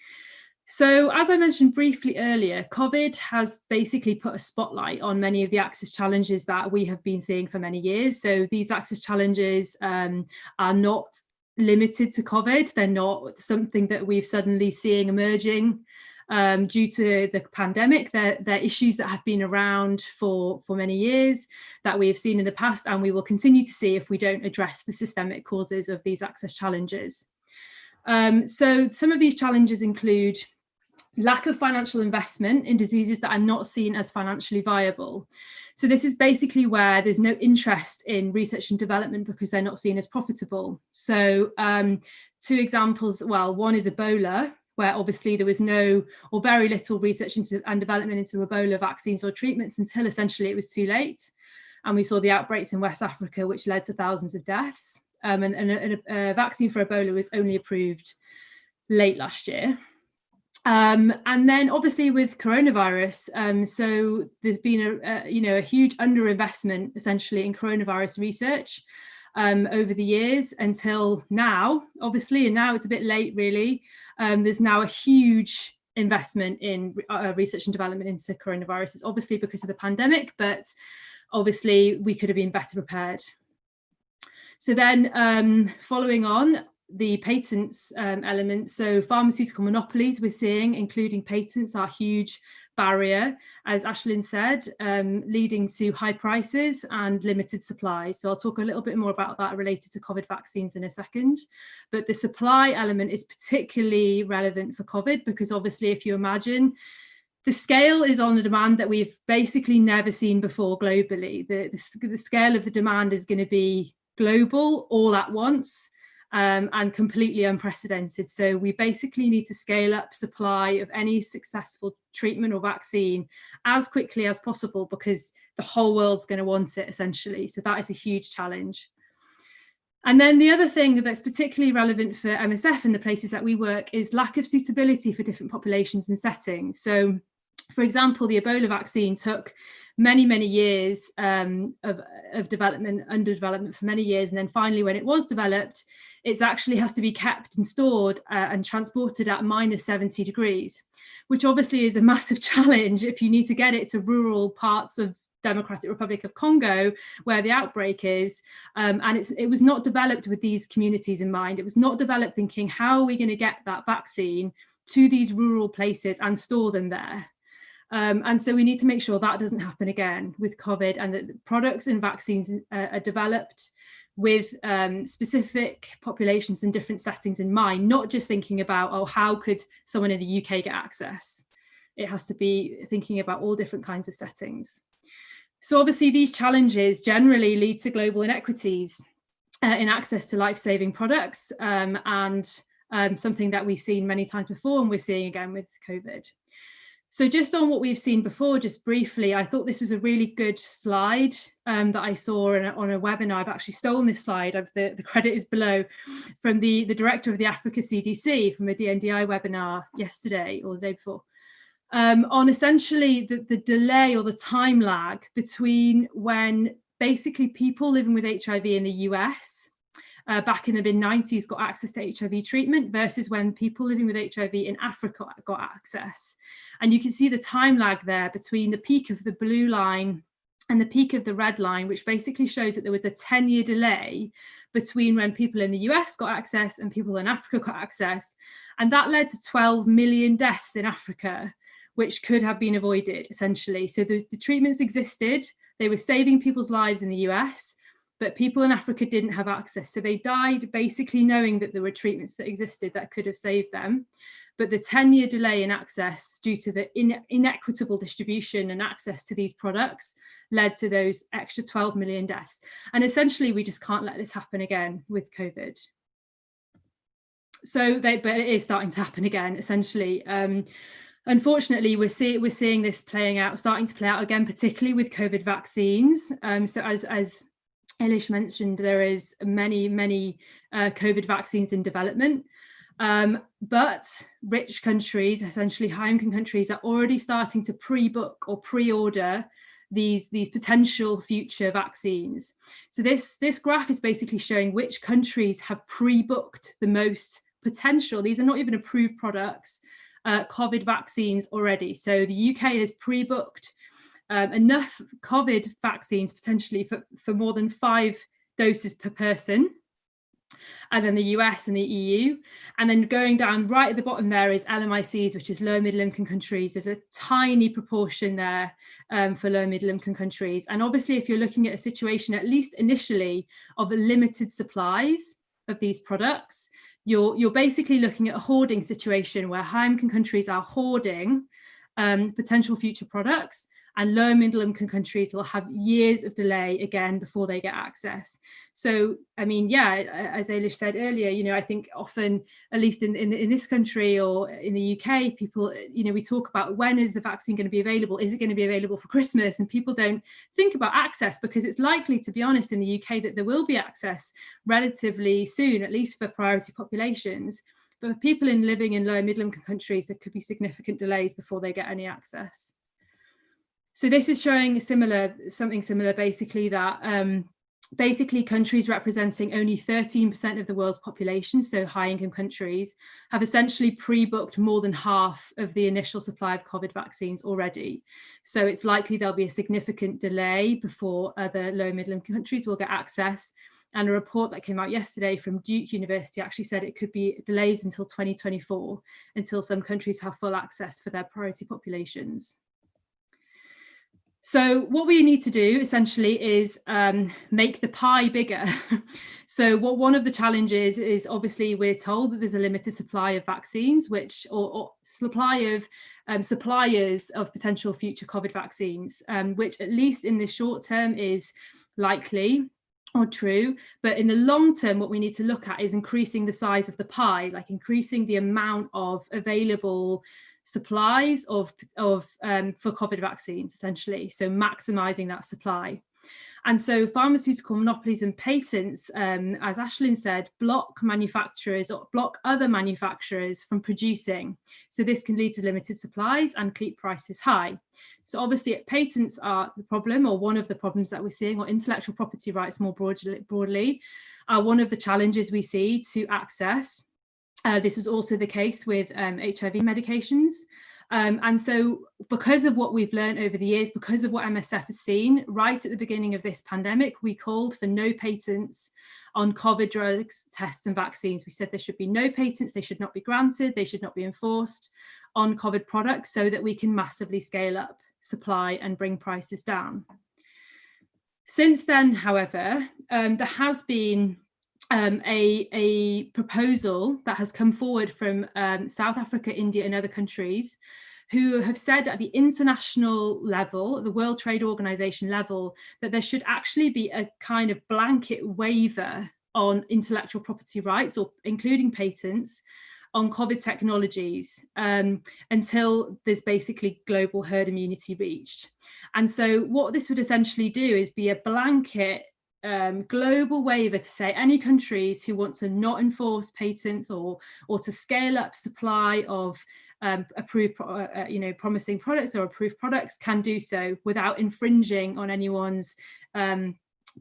So as I mentioned briefly earlier, COVID has basically put a spotlight on many of the access challenges that we have been seeing for many years. So these access challenges are not limited to COVID. They're not something that we've suddenly seeing emerging due to the pandemic. They're issues that have been around for many years, that we have seen in the past, and we will continue to see if we don't address the systemic causes of these access challenges. So some of these challenges include lack of financial investment in diseases that are not seen as financially viable. So this is basically where there's no interest in research and development because they're not seen as profitable. So 2 examples, well, one is Ebola, where obviously there was no or very little research and development into Ebola vaccines or treatments until essentially it was too late. And we saw the outbreaks in West Africa, which led to thousands of deaths. And a vaccine for Ebola was only approved late last year. And then obviously with coronavirus, so there's been a huge underinvestment essentially in coronavirus research over the years until now, obviously, and now it's a bit late really. There's now a huge investment in research and development into coronaviruses, obviously because of the pandemic, but obviously we could have been better prepared. So then following on, the patents element, so pharmaceutical monopolies we're seeing, including patents, are a huge barrier, as Ashlyn said, leading to high prices and limited supply. So I'll talk a little bit more about that related to COVID vaccines in a second. But the supply element is particularly relevant for COVID because obviously if you imagine, the scale is on a demand that we've basically never seen before globally. The scale of the demand is going to be global all at once. And completely unprecedented. So we basically need to scale up supply of any successful treatment or vaccine as quickly as possible because the whole world's going to want it essentially. So that is a huge challenge. And then the other thing that's particularly relevant for MSF and the places that we work is lack of suitability for different populations and settings. So for example, the Ebola vaccine took many years of development, under development for many years. And then finally, when it was developed, it actually has to be kept and stored and transported at -70 degrees, which obviously is a massive challenge if you need to get it to rural parts of Democratic Republic of Congo, where the outbreak is. And it was not developed with these communities in mind. It was not developed thinking, how are we going to get that vaccine to these rural places and store them there? And so we need to make sure that doesn't happen again with COVID, and that the products and vaccines are developed with specific populations in different settings in mind, not just thinking about, oh, how could someone in the UK get access? It has to be thinking about all different kinds of settings. So obviously these challenges generally lead to global inequities in access to life-saving products, and something that we've seen many times before and we're seeing again with COVID. So just on what we've seen before, just briefly, I thought this was a really good slide that I saw on a webinar. I've actually stolen this slide, the credit is below, from the director of the Africa CDC from a DNDi webinar yesterday or the day before. on essentially the delay or the time lag between when basically people living with HIV in the US back in the mid-90s got access to HIV treatment versus when people living with HIV in Africa got access. And you can see the time lag there between the peak of the blue line and the peak of the red line, which basically shows that there was a 10-year delay between when people in the US got access and people in Africa got access. And that led to 12 million deaths in Africa, which could have been avoided, essentially. So the treatments existed, they were saving people's lives in the US, but people in Africa didn't have access. So they died basically knowing that there were treatments that existed that could have saved them. But the 10-year delay in access due to the inequitable distribution and access to these products led to those extra 12 million deaths. And essentially, we just can't let this happen again with COVID. But it is starting to happen again, essentially. Unfortunately, we're seeing this starting to play out again, particularly with COVID vaccines. So as Eilish mentioned, there is many COVID vaccines in development. But rich countries, essentially high-income countries, are already starting to pre-book or pre-order these potential future vaccines. So this graph is basically showing which countries have pre-booked the most potential. These are not even approved products, COVID vaccines already. So the UK has pre-booked enough COVID vaccines potentially for more than 5 doses per person. And then the US and the EU. And then going down right at the bottom there is LMICs, which is low and middle income countries. There's a tiny proportion there for low and middle income countries. And obviously, if you're looking at a situation, at least initially, of limited supplies of these products, you're basically looking at a hoarding situation where high income countries are hoarding potential future products, and low and middle income countries will have years of delay again before they get access. So, I mean, yeah, as Eilish said earlier, I think often, at least in this country or in the UK, people, we talk about when is the vaccine going to be available? Is it going to be available for Christmas? And people don't think about access because it's likely, to be honest, in the UK that there will be access relatively soon, at least for priority populations. But for people living in low and middle income countries, there could be significant delays before they get any access. So this is showing something similar, basically, that basically countries representing only 13% of the world's population, so high income countries, have essentially pre-booked more than half of the initial supply of COVID vaccines already. So it's likely there'll be a significant delay before other low and middle income countries will get access. And a report that came out yesterday from Duke University actually said it could be delays until 2024, until some countries have full access for their priority populations. So what we need to do essentially is make the pie bigger. So one of the challenges is, obviously, we're told that there's a limited supply of vaccines, or supply of suppliers of potential future COVID vaccines, which at least in the short term is likely or true. But in the long term, what we need to look at is increasing the size of the pie, like increasing the amount of available supplies for COVID vaccines, essentially. So maximizing that supply. And so pharmaceutical monopolies and patents, as Aislinn said, block manufacturers or block other manufacturers from producing. So this can lead to limited supplies and keep prices high. So obviously patents are the problem, or one of the problems that we're seeing, or intellectual property rights more broadly, are one of the challenges we see to access. This is also the case with HIV medications. And so because of what we've learned over the years, because of what MSF has seen, right at the beginning of this pandemic, we called for no patents on COVID drugs, tests and vaccines. We said there should be no patents, they should not be granted, they should not be enforced on COVID products, so that we can massively scale up supply and bring prices down. Since then, however, there has been a proposal that has come forward from South Africa, India and other countries, who have said at the international level, the World Trade Organization level, that there should actually be a kind of blanket waiver on intellectual property rights, or including patents, on COVID technologies until there's basically global herd immunity reached. And so what this would essentially do is be a blanket global waiver to say any countries who want to not enforce patents or to scale up supply of approved, promising products or approved products can do so without infringing on anyone's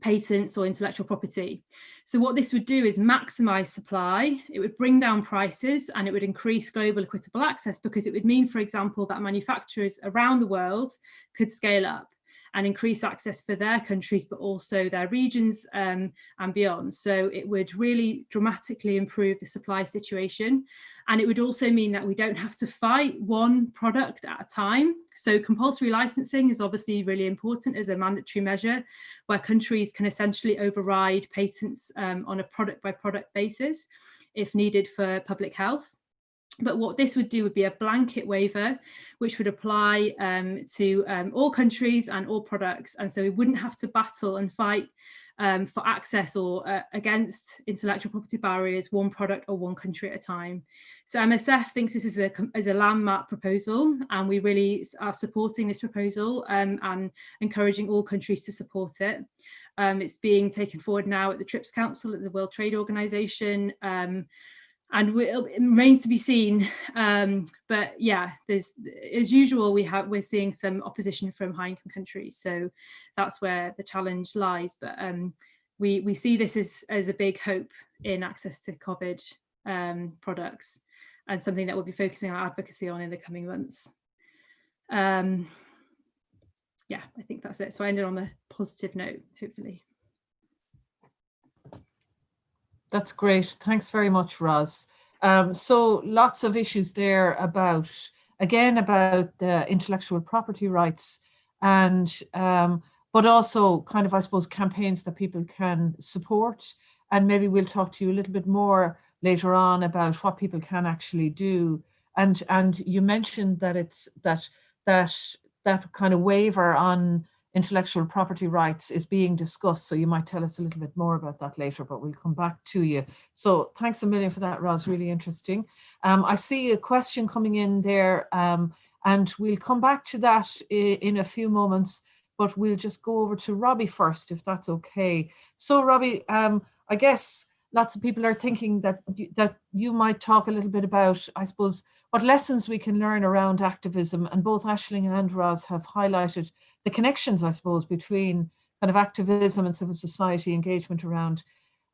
patents or intellectual property. So what this would do is maximize supply, it would bring down prices, and it would increase global equitable access, because it would mean, for example, that manufacturers around the world could scale up and increase access for their countries, but also their regions and beyond. So it would really dramatically improve the supply situation. And it would also mean that we don't have to fight one product at a time. So compulsory licensing is obviously really important as a mandatory measure, where countries can essentially override patents on a product by product basis if needed for public health. But what this would do would be a blanket waiver, which would apply to all countries and all products. And so we wouldn't have to battle and fight for access or against intellectual property barriers, one product or one country at a time. So MSF thinks this is a landmark proposal, and we really are supporting this proposal and encouraging all countries to support it. It's being taken forward now at the TRIPS Council at the World Trade Organization. And it remains to be seen, but yeah, as usual, we're seeing some opposition from high-income countries, so that's where the challenge lies. But we see this as a big hope in access to COVID products, and something that we'll be focusing our advocacy on in the coming months. Yeah, I think that's it. So I ended on a positive note, hopefully. That's great. Thanks very much, Roz. So lots of issues there about the intellectual property rights, and but also kind of, I suppose, campaigns that people can support. And maybe we'll talk to you a little bit more later on about what people can actually do. And you mentioned that it's that kind of waiver on intellectual property rights is being discussed. So you might tell us a little bit more about that later, but we'll come back to you. So thanks a million for that, Roz, really interesting. I see a question coming in there, and we'll come back to that in a few moments, but we'll just go over to Robbie first, if that's okay. So Robbie, I guess lots of people are thinking that you might talk a little bit about, I suppose, what lessons we can learn around activism, and both Aisling and Roz have highlighted the connections, I suppose, between kind of activism and civil society engagement around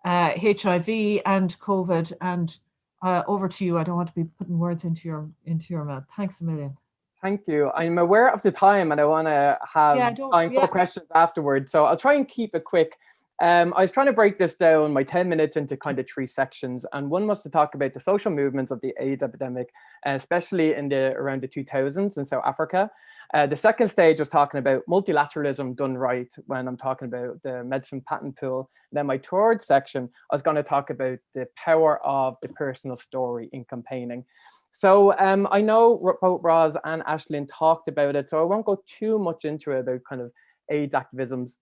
HIV and COVID. And over to you. I don't want to be putting words into your mouth. Thanks a million. Thank you. I'm aware of the time, and I want to have time for questions afterwards. So I'll try and keep it quick. I was trying to break this down, my 10 minutes, into kind of 3 sections, and one was to talk about the social movements of the AIDS epidemic, especially around the 2000s in South Africa. The second stage was talking about multilateralism done right, when I'm talking about the medicine patent pool. And then my third section, I was going to talk about the power of the personal story in campaigning. So I know both Roz and Aisling talked about it, so I won't go too much into it about kind of AIDS activisms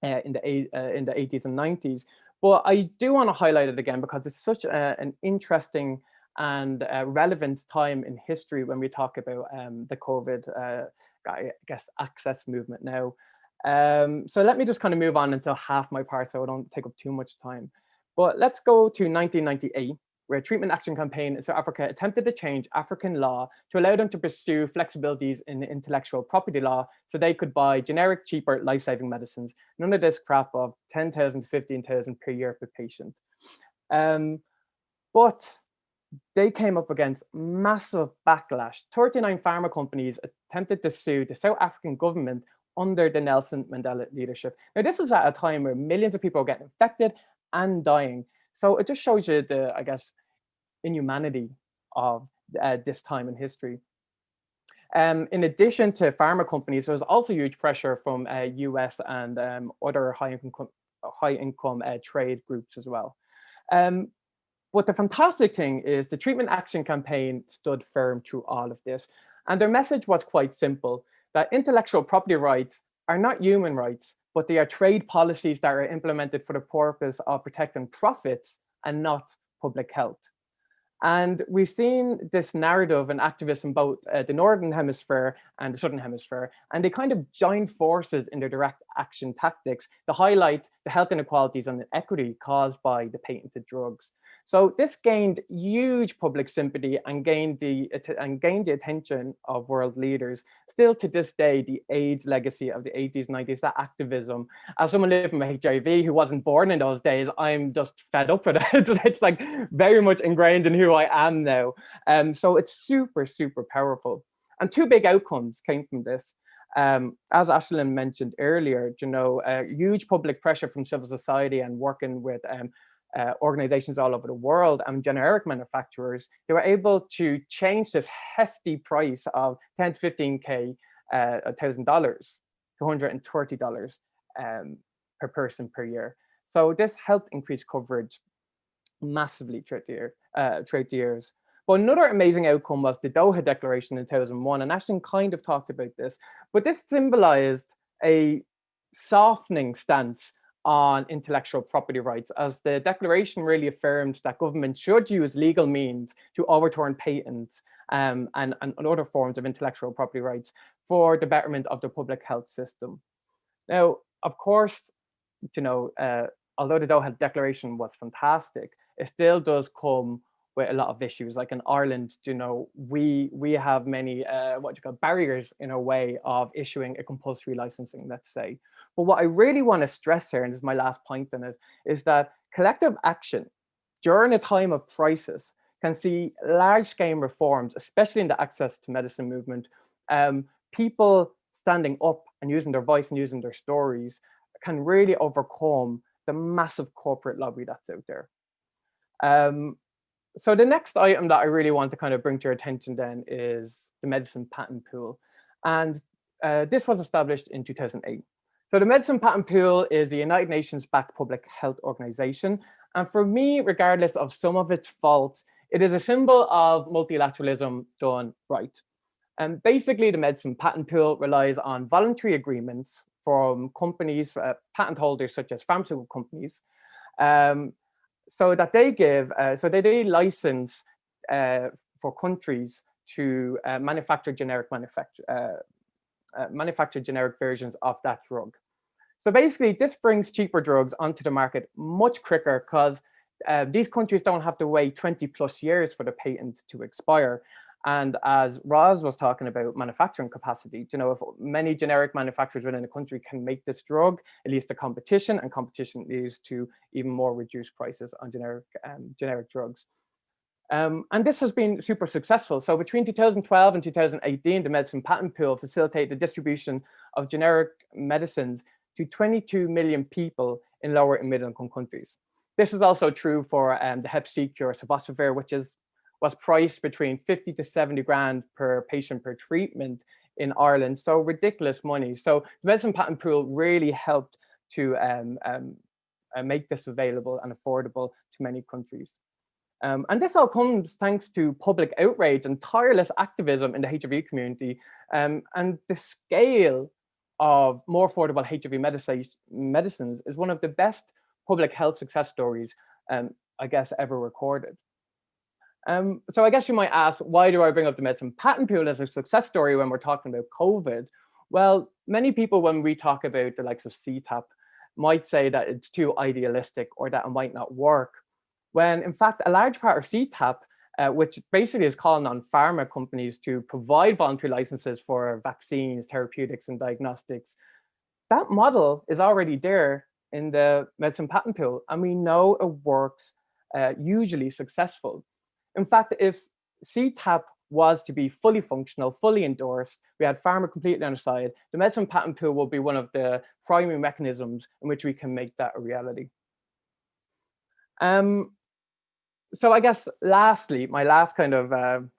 in the 80s and 90s, but I do want to highlight it again because it's such an interesting and relevant time in history when we talk about the COVID, I guess, access movement now. So let me just kind of move on until half my part so I don't take up too much time. But let's go to 1998, where a treatment action campaign in South Africa attempted to change African law to allow them to pursue flexibilities in intellectual property law so they could buy generic, cheaper, life-saving medicines. None of this crap of 10,000 to 15,000 per year per patient. But they came up against massive backlash. 39 pharma companies attempted to sue the South African government under the Nelson Mandela leadership. Now, this was at a time where millions of people were getting infected and dying. So it just shows you the, I guess, inhumanity of this time in history. In addition to pharma companies, there was also huge pressure from US and other high-income trade groups as well. But the fantastic thing is the Treatment Action Campaign stood firm through all of this. And their message was quite simple, that intellectual property rights are not human rights, but they are trade policies that are implemented for the purpose of protecting profits and not public health. And we've seen this narrative and activists in both the Northern Hemisphere and the Southern Hemisphere, and they kind of join forces in their direct action tactics to highlight the health inequalities and inequity caused by the patented drugs. So this gained huge public sympathy and gained the attention of world leaders. Still to this day, the AIDS legacy of the 80s, 90s, that activism. As someone living with HIV who wasn't born in those days, I'm just fed up with it. It's like very much ingrained in who I am now. So it's super, super powerful. And two big outcomes came from this. As Ashlyn mentioned earlier, you know, huge public pressure from civil society and working with organizations all over the world and generic manufacturers, they were able to change this hefty price of 10 to 15K, $1,000 to $130 per person per year. So this helped increase coverage massively throughout the years. But another amazing outcome was the Doha Declaration in 2001, and Ashton kind of talked about this, but this symbolized a softening stance on intellectual property rights, as the declaration really affirmed that governments should use legal means to overturn patents and other forms of intellectual property rights for the betterment of the public health system. Now, of course, you know, although the Doha Declaration was fantastic, it still does come with a lot of issues. Like in Ireland, you know, we have many barriers in our way of issuing a compulsory licensing, let's say. But what I really want to stress here, and this is my last point on it, is that collective action during a time of crisis can see large-scale reforms, especially in the access to medicine movement. People standing up and using their voice and using their stories can really overcome the massive corporate lobby that's out there. So the next item that I really want to kind of bring to your attention then is the medicine patent pool. And this was established in 2008. So the Medicine Patent Pool is the United Nations-backed public health organization. And for me, regardless of some of its faults, it is a symbol of multilateralism done right. And basically, the Medicine Patent Pool relies on voluntary agreements from companies, patent holders such as pharmaceutical companies, so that they give, so they license for countries to manufacture generic versions of that drug. So basically, this brings cheaper drugs onto the market much quicker, because these countries don't have to wait 20+ years for the patent to expire. And as Roz was talking about manufacturing capacity, you know, if many generic manufacturers within a country can make this drug, it leads to competition, and competition leads to even more reduced prices on generic drugs. And this has been super successful. So between 2012 and 2018, the Medicine Patent Pool facilitated the distribution of generic medicines to 22 million people in lower and middle income countries. This is also true for the Hep C cure, Sabosavir, which was priced between 50 to 70 grand per patient per treatment in Ireland. So ridiculous money. So the Medicine Patent Pool really helped to make this available and affordable to many countries. And this all comes thanks to public outrage and tireless activism in the HIV community. And the scale of more affordable HIV medicines is one of the best public health success stories, I guess, ever recorded. So I guess you might ask, why do I bring up the Medicine Patent Pool as a success story when we're talking about COVID? Well, many people, when we talk about the likes of CTAP, might say that it's too idealistic or that it might not work, when in fact, a large part of CTAP, which basically is calling on pharma companies to provide voluntary licenses for vaccines, therapeutics, and diagnostics, that model is already there in the Medicine Patent Pool, and we know it works hugely successful. In fact, if CTAP was to be fully functional, fully endorsed, we had pharma completely on our side, the Medicine Patent Pool will be one of the primary mechanisms in which we can make that a reality. So I guess lastly, my last kind of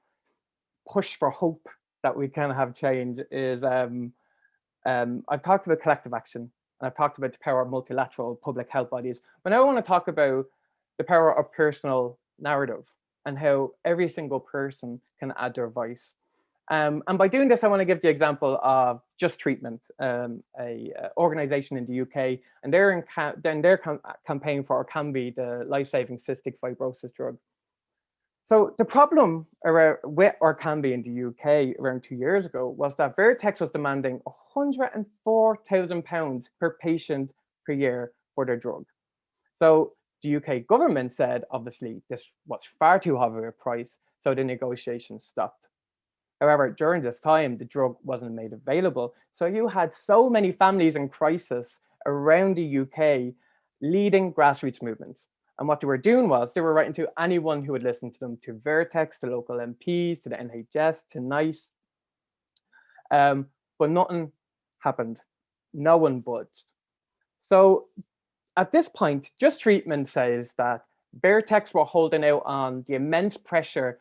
push for hope that we can have change is, I've talked about collective action, and I've talked about the power of multilateral public health bodies, but now I want to talk about the power of personal narrative and how every single person can add their voice. And by doing this, I want to give the example of Just Treatment, a organization in the UK, and their campaign for Orkambi, the life-saving cystic fibrosis drug. So the problem around with Orkambi in the UK around 2 years ago was that Vertex was demanding £104,000 per patient per year for their drug. So the UK government said, obviously, this was far too high of a price, so the negotiations stopped. However, during this time, the drug wasn't made available. So you had so many families in crisis around the UK leading grassroots movements. And what they were doing was they were writing to anyone who would listen to them, to Vertex, to local MPs, to the NHS, to NICE. But nothing happened. No one budged. So at this point, Just Treatment says that Vertex were holding out on the immense pressure.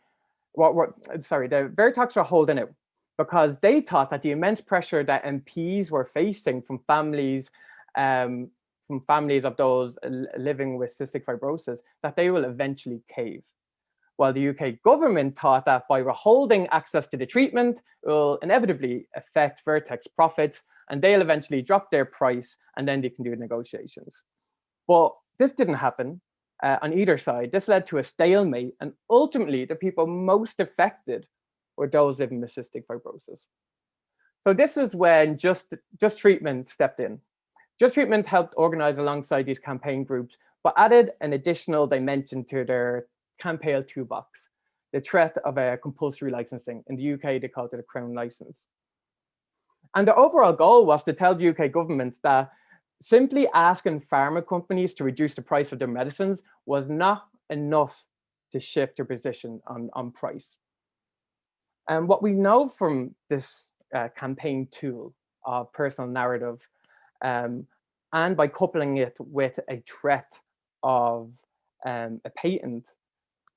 The Vertex were holding out because they thought that the immense pressure that MPs were facing from families of those living with cystic fibrosis, that they will eventually cave. While the UK government thought that by withholding access to the treatment, it will inevitably affect Vertex profits, and they'll eventually drop their price, and then they can do negotiations. But this didn't happen on either side. This led to a stalemate, and ultimately the people most affected were those living with cystic fibrosis. So this is when Just Treatment stepped in. Just Treatment helped organize alongside these campaign groups, but added an additional dimension to their campaign toolbox, the threat of a compulsory licensing. In the UK, they called it a Crown license. And the overall goal was to tell the UK government that simply asking pharma companies to reduce the price of their medicines was not enough to shift their position on price. And what we know from this campaign tool of personal narrative, and by coupling it with a threat of a patent,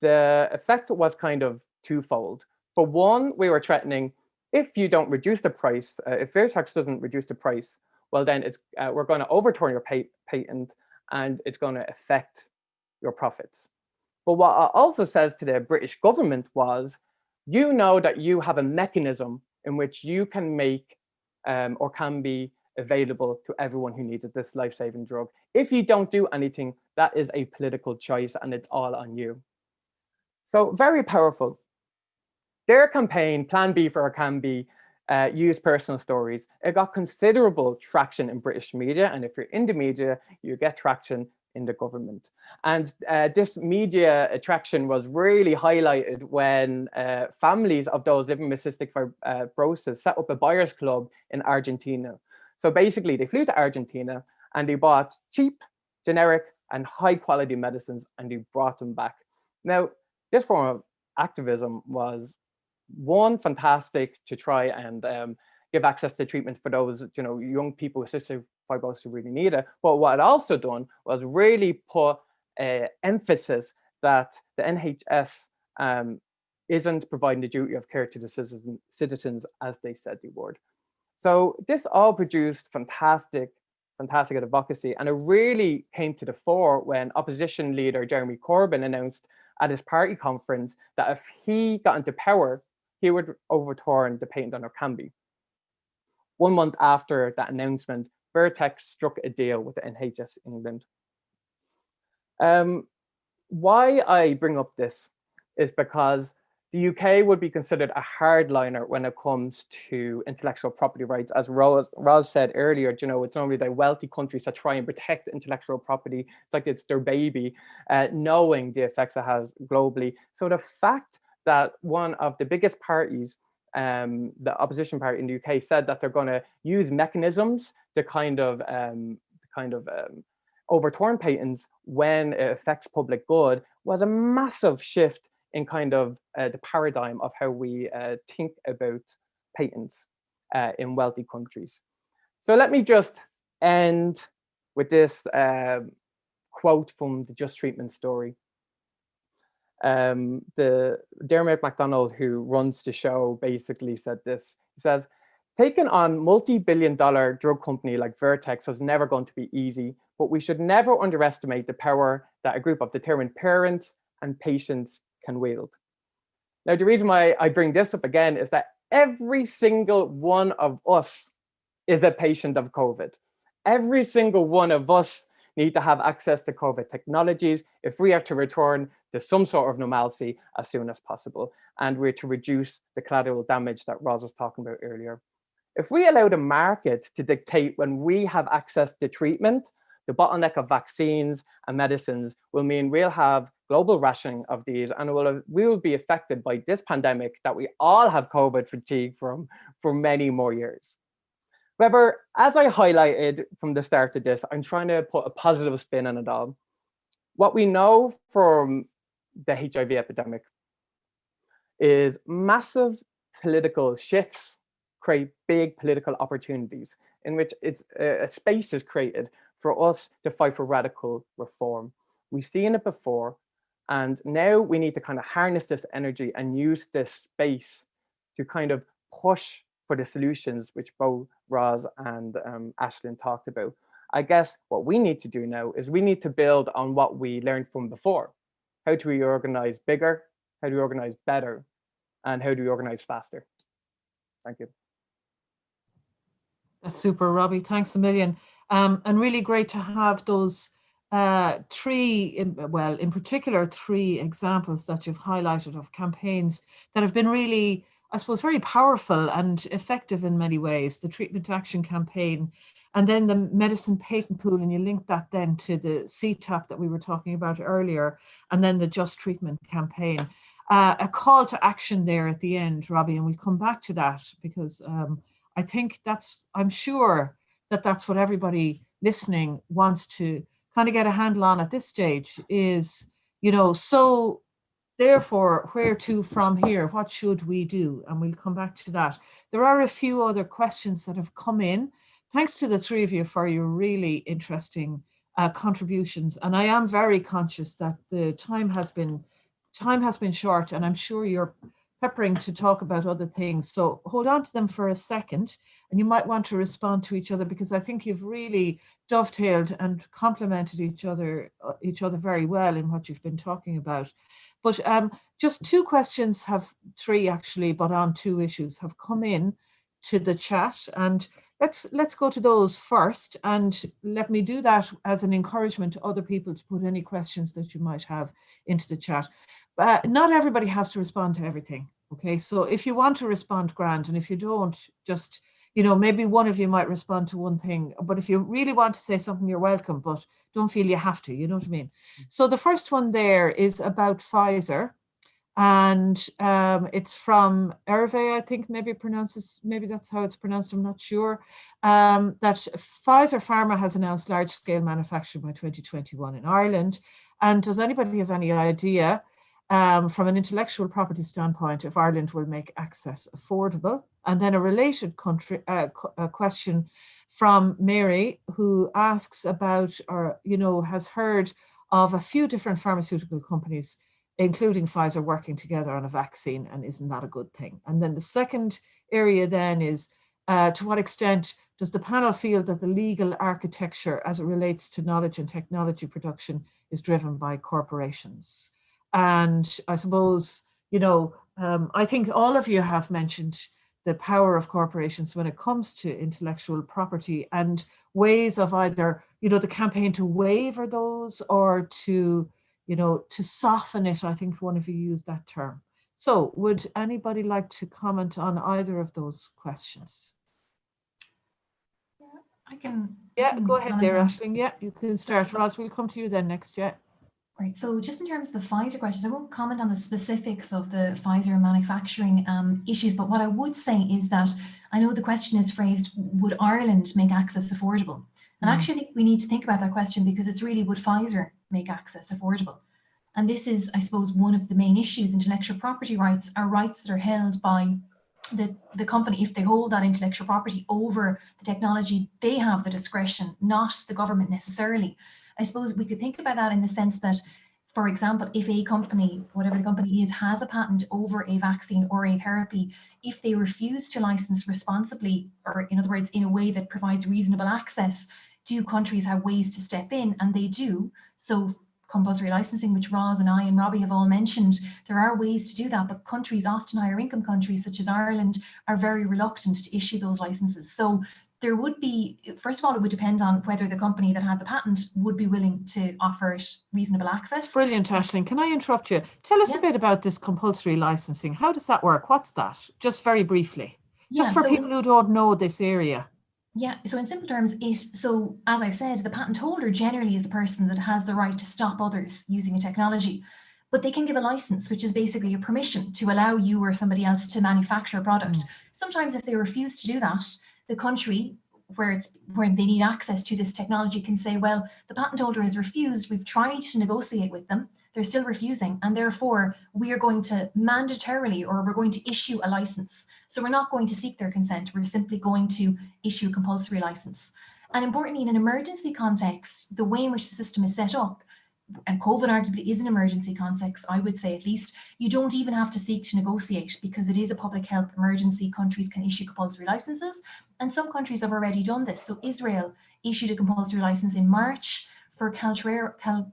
the effect was kind of twofold. For one, we were threatening, if you don't reduce the price, if Vertex doesn't reduce the price, well then we're going to overturn your patent and it's going to affect your profits. But what it also says to the British government was, you know that you have a mechanism in which you can make or can be available to everyone who needs it, this life-saving drug. If you don't do anything, that is a political choice and it's all on you. So very powerful. Their campaign, Plan B for Orkambi, used personal stories. It got considerable traction in British media, and if you're in the media, you get traction in the government. And this media attraction was really highlighted when families of those living with cystic fibrosis set up a buyers club in Argentina. So basically, they flew to Argentina and they bought cheap, generic, and high quality medicines, and they brought them back. Now, this form of activism was one, fantastic to try and give access to treatment for those young people with cystic fibrosis who really need it. But what it also done was really put emphasis that the NHS isn't providing the duty of care to the citizens as they said they would. So this all produced fantastic advocacy, and it really came to the fore when opposition leader Jeremy Corbyn announced at his party conference that if he got into power, he would overturn the patent on Orkambi. 1 month after that announcement, Vertex struck a deal with the NHS England. Why I bring up this is because the UK would be considered a hardliner when it comes to intellectual property rights. As Roz said earlier, it's normally the wealthy countries that try and protect intellectual property. It's like it's their baby, knowing the effects it has globally. So the fact that one of the biggest parties, the opposition party in the UK, said that they're going to use mechanisms to kind of overturn patents when it affects public good was a massive shift in kind of the paradigm of how we think about patents in wealthy countries. So let me just end with this quote from the Just Treatment story. The Dermot MacDonald, who runs the show, basically said this. He says, taking on multi-billion-dollar drug company like Vertex was never going to be easy, but we should never underestimate the power that a group of determined parents and patients can wield. Now, the reason why I bring this up again is that every single one of us is a patient of COVID. Every single one of us need to have access to COVID technologies if we are to return to some sort of normalcy as soon as possible, and we're to reduce the collateral damage that Roz was talking about earlier. If we allow the market to dictate when we have access to treatment, the bottleneck of vaccines and medicines will mean we'll have global rationing of these, and we will be affected by this pandemic that we all have COVID fatigue from for many more years. However, as I highlighted from the start of this, I'm trying to put a positive spin on it all. What we know from the HIV epidemic is massive political shifts create big political opportunities in which a space is created for us to fight for radical reform. We've seen it before, and now we need to kind of harness this energy and use this space to kind of push for the solutions which both Roz and Aislinn talked about. I guess what we need to do now is we need to build on what we learned from before. How do we organize bigger? How do we organize better? And how do we organize faster? Thank you. That's super, Robbie. Thanks a million. And really great to have those in particular, three examples that you've highlighted of campaigns that have been really, I suppose, very powerful and effective in many ways. The Treatment Action Campaign, and then the Medicine Patent Pool, and you link that then to the CTAP that we were talking about earlier, and then the Just Treatment Campaign. A call to action there at the end, Robbie, and we'll come back to that because I think I'm sure that's what everybody listening wants to kind of get a handle on at this stage is, so therefore, where to from here? What should we do? And we'll come back to that. There are a few other questions that have come in. Thanks to the three of you for your really interesting contributions. And I am very conscious that the time has been short, and I'm sure you're peppering to talk about other things. So hold on to them for a second, and you might want to respond to each other because I think you've really dovetailed and complemented each other very well in what you've been talking about. But just three actually, but on two issues have come in to the chat, and let's go to those first, and let me do that as an encouragement to other people to put any questions that you might have into the chat. Not everybody has to respond to everything. Okay, so if you want to respond, grand, and if you don't, just, maybe one of you might respond to one thing, but if you really want to say something, you're welcome, but don't feel you have to, you know what I mean? So the first one there is about Pfizer, and it's from Hervé, I think maybe that's how it's pronounced, I'm not sure, that Pfizer Pharma has announced large-scale manufacturing by 2021 in Ireland. And does anybody have any idea from an intellectual property standpoint if Ireland will make access affordable? And then a related question from Mary, who asks about, or has heard of a few different pharmaceutical companies, including Pfizer, working together on a vaccine, and isn't that a good thing? And then the second area then is, to what extent does the panel feel that the legal architecture as it relates to knowledge and technology production is driven by corporations? And I suppose, I think all of you have mentioned the power of corporations when it comes to intellectual property and ways of either, the campaign to waiver those or to soften it. I think one of you used that term. So would anybody like to comment on either of those questions? Yeah, I can. Go ahead there, Aisling. Yeah, you can start. Roz, we'll come to you then next. Yeah. Right, so just in terms of the Pfizer questions, I won't comment on the specifics of the Pfizer manufacturing issues, but what I would say is that I know the question is phrased, would Ireland make access affordable? And actually I think we need to think about that question because it's really, would Pfizer make access affordable? And this is, I suppose, one of the main issues. Intellectual property rights are rights that are held by the company. If they hold that intellectual property over the technology, they have the discretion, not the government necessarily. I suppose we could think about that in the sense that, for example, if a company, whatever the company is, has a patent over a vaccine or a therapy, if they refuse to license responsibly, or in other words, in a way that provides reasonable access, do countries have ways to step in? And they do. So compulsory licensing, which Roz and I and Robbie have all mentioned, there are ways to do that, but countries, often higher income countries such as Ireland, are very reluctant to issue those licenses. So there would be, first of all, it would depend on whether the company that had the patent would be willing to offer it reasonable access. Brilliant, Aisling. Can I interrupt you? Tell us a bit about this compulsory licensing. How does that work? What's that? Just very briefly. Just for people who don't know this area. Yeah, so in simple terms, so as I've said, the patent holder generally is the person that has the right to stop others using a technology, but they can give a license, which is basically a permission to allow you or somebody else to manufacture a product. Sometimes if they refuse to do that, the country where they need access to this technology can say, well, the patent holder has refused, we've tried to negotiate with them, they're still refusing, and therefore we are going to mandatorily, or we're going to issue a license. So we're not going to seek their consent, we're simply going to issue a compulsory license. And importantly, in an emergency context, the way in which the system is set up, and COVID arguably is an emergency context, I would say at least, you don't even have to seek to negotiate because it is a public health emergency. Countries can issue compulsory licenses, and some countries have already done this. So Israel issued a compulsory license in March for Caltrera, I'm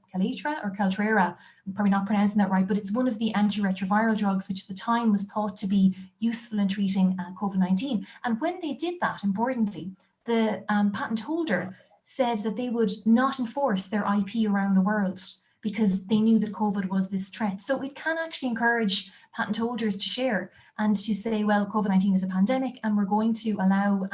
probably not pronouncing that right, but it's one of the antiretroviral drugs which at the time was thought to be useful in treating COVID-19. And when they did that, importantly, the patent holder said that they would not enforce their IP around the world because they knew that COVID was this threat. So it can actually encourage patent holders to share and to say, well, COVID-19 is a pandemic and we're going to allow,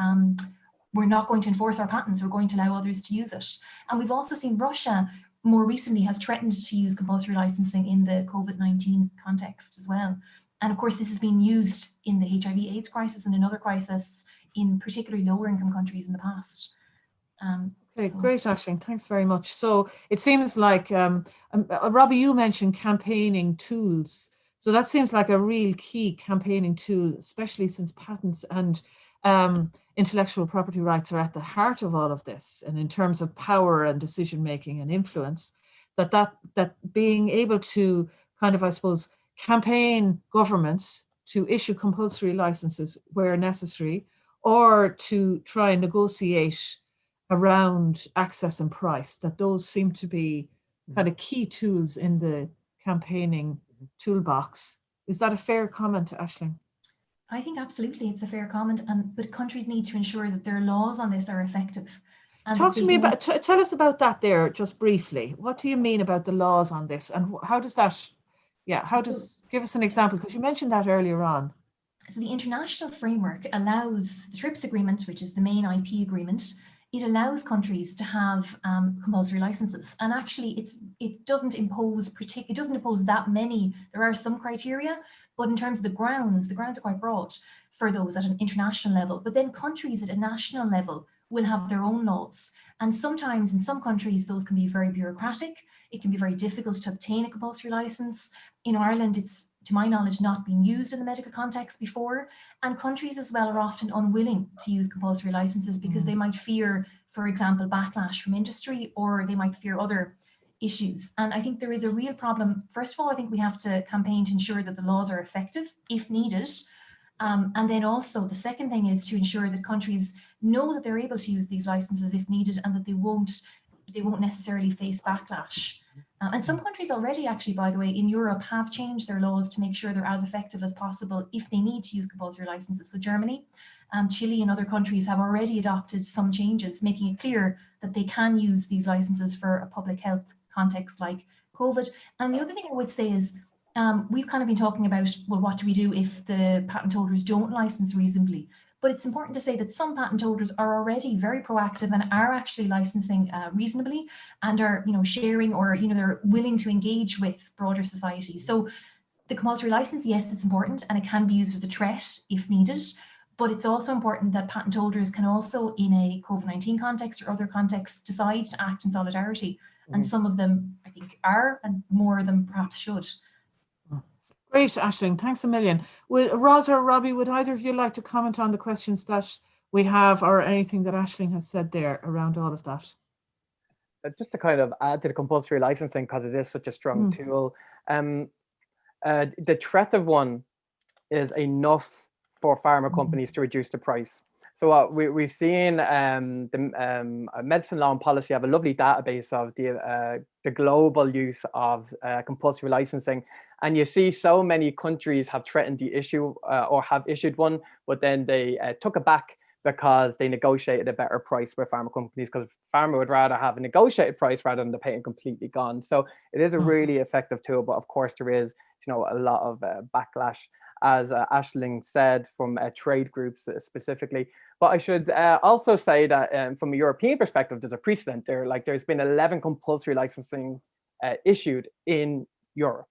we're not going to enforce our patents, we're going to allow others to use it. And we've also seen Russia more recently has threatened to use compulsory licensing in the COVID-19 context as well. And of course, this has been used in the HIV/AIDS crisis and in other crises in particularly lower income countries in the past. Okay, great, Aisling. Thanks very much. So it seems like, Robbie, you mentioned campaigning tools. So that seems like a real key campaigning tool, especially since patents and intellectual property rights are at the heart of all of this. And in terms of power and decision making and influence, that being able to kind of, I suppose, campaign governments to issue compulsory licenses where necessary, or to try and negotiate around access and price, that those seem to be kind of key tools in the campaigning toolbox. Is that a fair comment, Aisling? I think absolutely it's a fair comment, but countries need to ensure that their laws on this are effective. And talk to me about, tell us about that there just briefly. What do you mean about the laws on this, and how does that, give us an example, because you mentioned that earlier on. So the international framework allows the TRIPS agreement, which is the main IP agreement, it allows countries to have compulsory licenses, and actually it doesn't impose that many. There are some criteria, but in terms of the grounds are quite broad for those at an international level. But then countries at a national level will have their own laws, and sometimes in some countries those can be very bureaucratic. It can be very difficult to obtain a compulsory license. In Ireland, it's, to my knowledge, not been used in the medical context before. And countries as well are often unwilling to use compulsory licenses because they might fear, for example, backlash from industry, or they might fear other issues. And I think there is a real problem. First of all, I think we have to campaign to ensure that the laws are effective if needed. And then also the second thing is to ensure that countries know that they're able to use these licenses if needed, and that they won't necessarily face backlash. And some countries already, actually, by the way, in Europe have changed their laws to make sure they're as effective as possible if they need to use compulsory licenses. So Germany, Chile and other countries have already adopted some changes, making it clear that they can use these licenses for a public health context like COVID. And the other thing I would say is, we've kind of been talking about, well, what do we do if the patent holders don't license reasonably? But it's important to say that some patent holders are already very proactive and are actually licensing reasonably, and are, sharing, or, they're willing to engage with broader society. So the compulsory license, yes, it's important, and it can be used as a threat if needed. But it's also important that patent holders can also, in a COVID-19 context or other contexts, decide to act in solidarity. And some of them, I think, are, and more of them perhaps should. Great, Aisling. Thanks a million. Roz or Robbie, would either of you like to comment on the questions that we have, or anything that Aisling has said there around all of that? Just to kind of add to the compulsory licensing, because it is such a strong tool, the threat of one is enough for pharma companies to reduce the price. So we've seen the Medicine Law and Policy have a lovely database of the global use of compulsory licensing. And you see so many countries have threatened the issue or have issued one, but then they took it back because they negotiated a better price with pharma companies, because pharma would rather have a negotiated price rather than the patent completely gone. So it is a really effective tool, but of course there is, you know, a lot of backlash, as Aisling said, from trade groups specifically. But I should also say that from a European perspective, there's a precedent there. Like, there's been 11 compulsory licensing issued in Europe.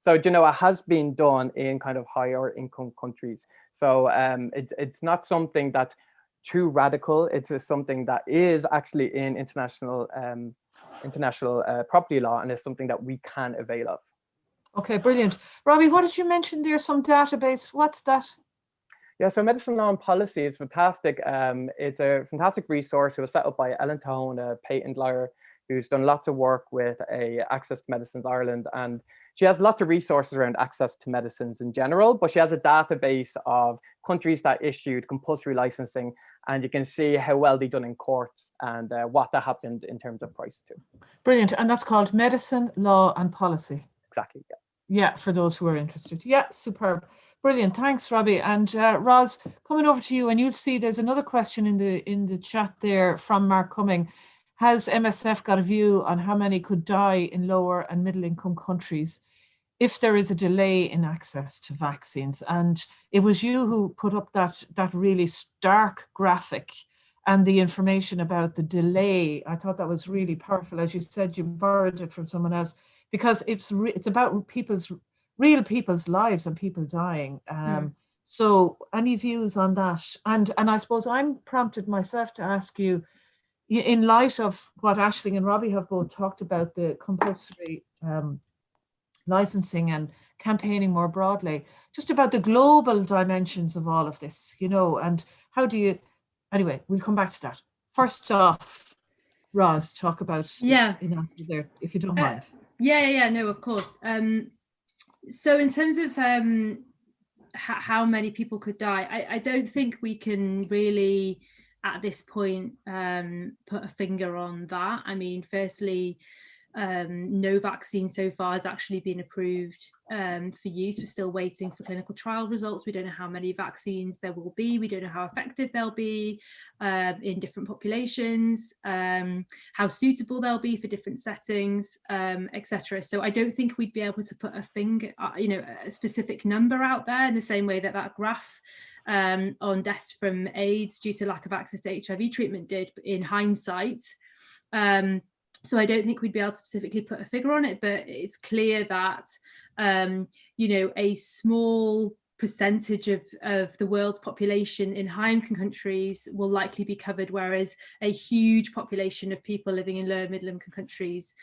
So, you know, it has been done in kind of higher income countries. So it's not something that's too radical. It's just something that is actually in international property law, and it's something that we can avail of. Okay, brilliant. Robbie, what did you mention there? Some database. What's that? Yeah, so Medicine Law and Policy is fantastic. It's a fantastic resource. It was set up by Ellen Tahone, a patent lawyer who's done lots of work with Access to Medicines Ireland, and she has lots of resources around access to medicines in general, but she has a database of countries that issued compulsory licensing, and you can see how well they've done in courts and what that happened in terms of price too. Brilliant. And that's called Medicine, Law and Policy. Exactly, yeah. Yeah, for those who are interested. Yeah, superb. Brilliant. Thanks, Robbie. And Roz, coming over to you, and you'll see there's another question in the chat there from Mark Cumming. Has MSF got a view on how many could die in lower and middle income countries if there is a delay in access to vaccines? And it was you who put up that really stark graphic and the information about the delay. I thought that was really powerful. As you said, you borrowed it from someone else, because it's about real people's lives and people dying. So any views on that? And I suppose I'm prompted myself to ask you, in light of what Aisling and Robbie have both talked about, the compulsory licensing and campaigning more broadly, just about the global dimensions of all of this, you know, and how do you, anyway, we'll come back to that. First off, Roz, talk about in answer there, if you don't mind. No, of course. So in terms of how many people could die, I don't think we can really at this point put a finger on that. I mean, firstly, no vaccine so far has actually been approved for use. We're still waiting for clinical trial results. We don't know how many vaccines there will be. We don't know how effective they'll be in different populations, how suitable they'll be for different settings, etc. So I don't think we'd be able to put a finger, a specific number out there in the same way that graph on deaths from AIDS due to lack of access to HIV treatment did in hindsight. So I don't think we'd be able to specifically put a figure on it, but it's clear that, a small percentage of the world's population in high-income countries will likely be covered, whereas a huge population of people living in lower middle-income countries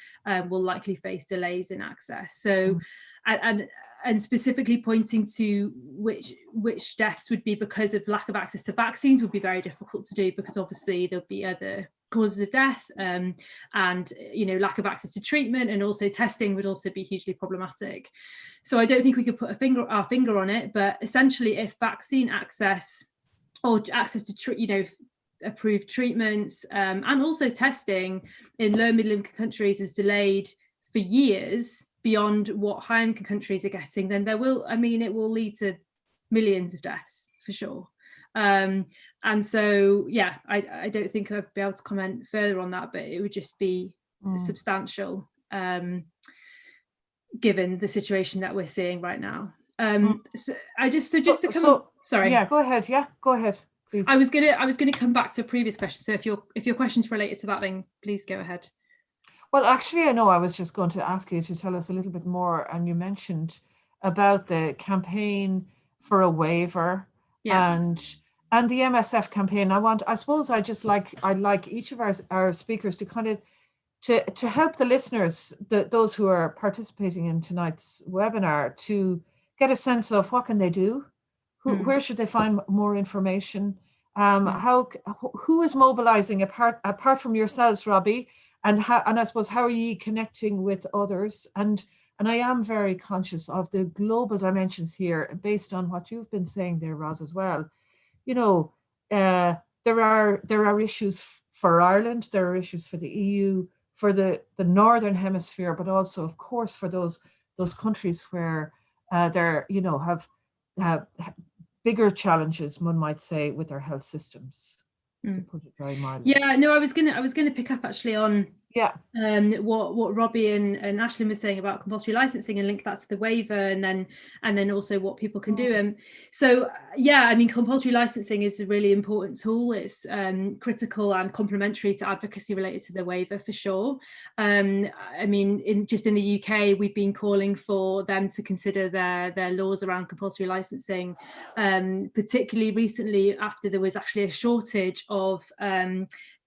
will likely face delays in access. So, and specifically pointing to which deaths would be because of lack of access to vaccines would be very difficult to do, because obviously there'll be other causes of death, and lack of access to treatment and also testing would also be hugely problematic. So I don't think we could put our finger on it, but essentially if vaccine access or access to approved treatments and also testing in low middle income countries is delayed for years beyond what high income countries are getting, then it will lead to millions of deaths for sure. And so, I don't think I'd be able to comment further on that, but it would just be substantial, given the situation that we're seeing right now. Sorry. Yeah, go ahead. Yeah, go ahead, please. I was gonna come back to a previous question. So if your question's related to that, then please go ahead. Well, actually, I know I was just going to ask you to tell us a little bit more, and you mentioned about the campaign for a waiver and the MSF campaign. I'd like each of our speakers to kind of to help the listeners, those who are participating in tonight's webinar, to get a sense of what can they do, where should they find more information, who is mobilizing apart from yourselves, Robbie, and I suppose how are you connecting with others, and I am very conscious of the global dimensions here, based on what you've been saying there, Roz, as well. There are issues for Ireland, there are issues for the EU, for the Northern Hemisphere, but also, of course, for those countries where have bigger challenges, one might say, with our health systems, to put it very mildly. Yeah, no, I was gonna pick up actually on what Robbie and Ashlyn was saying about compulsory licensing and link that to the waiver, and then also what people can do. So yeah, I mean, compulsory licensing is a really important tool. It's critical and complementary to advocacy related to the waiver for sure. I mean, in the UK, we've been calling for them to consider their laws around compulsory licensing, particularly recently after there was actually a shortage of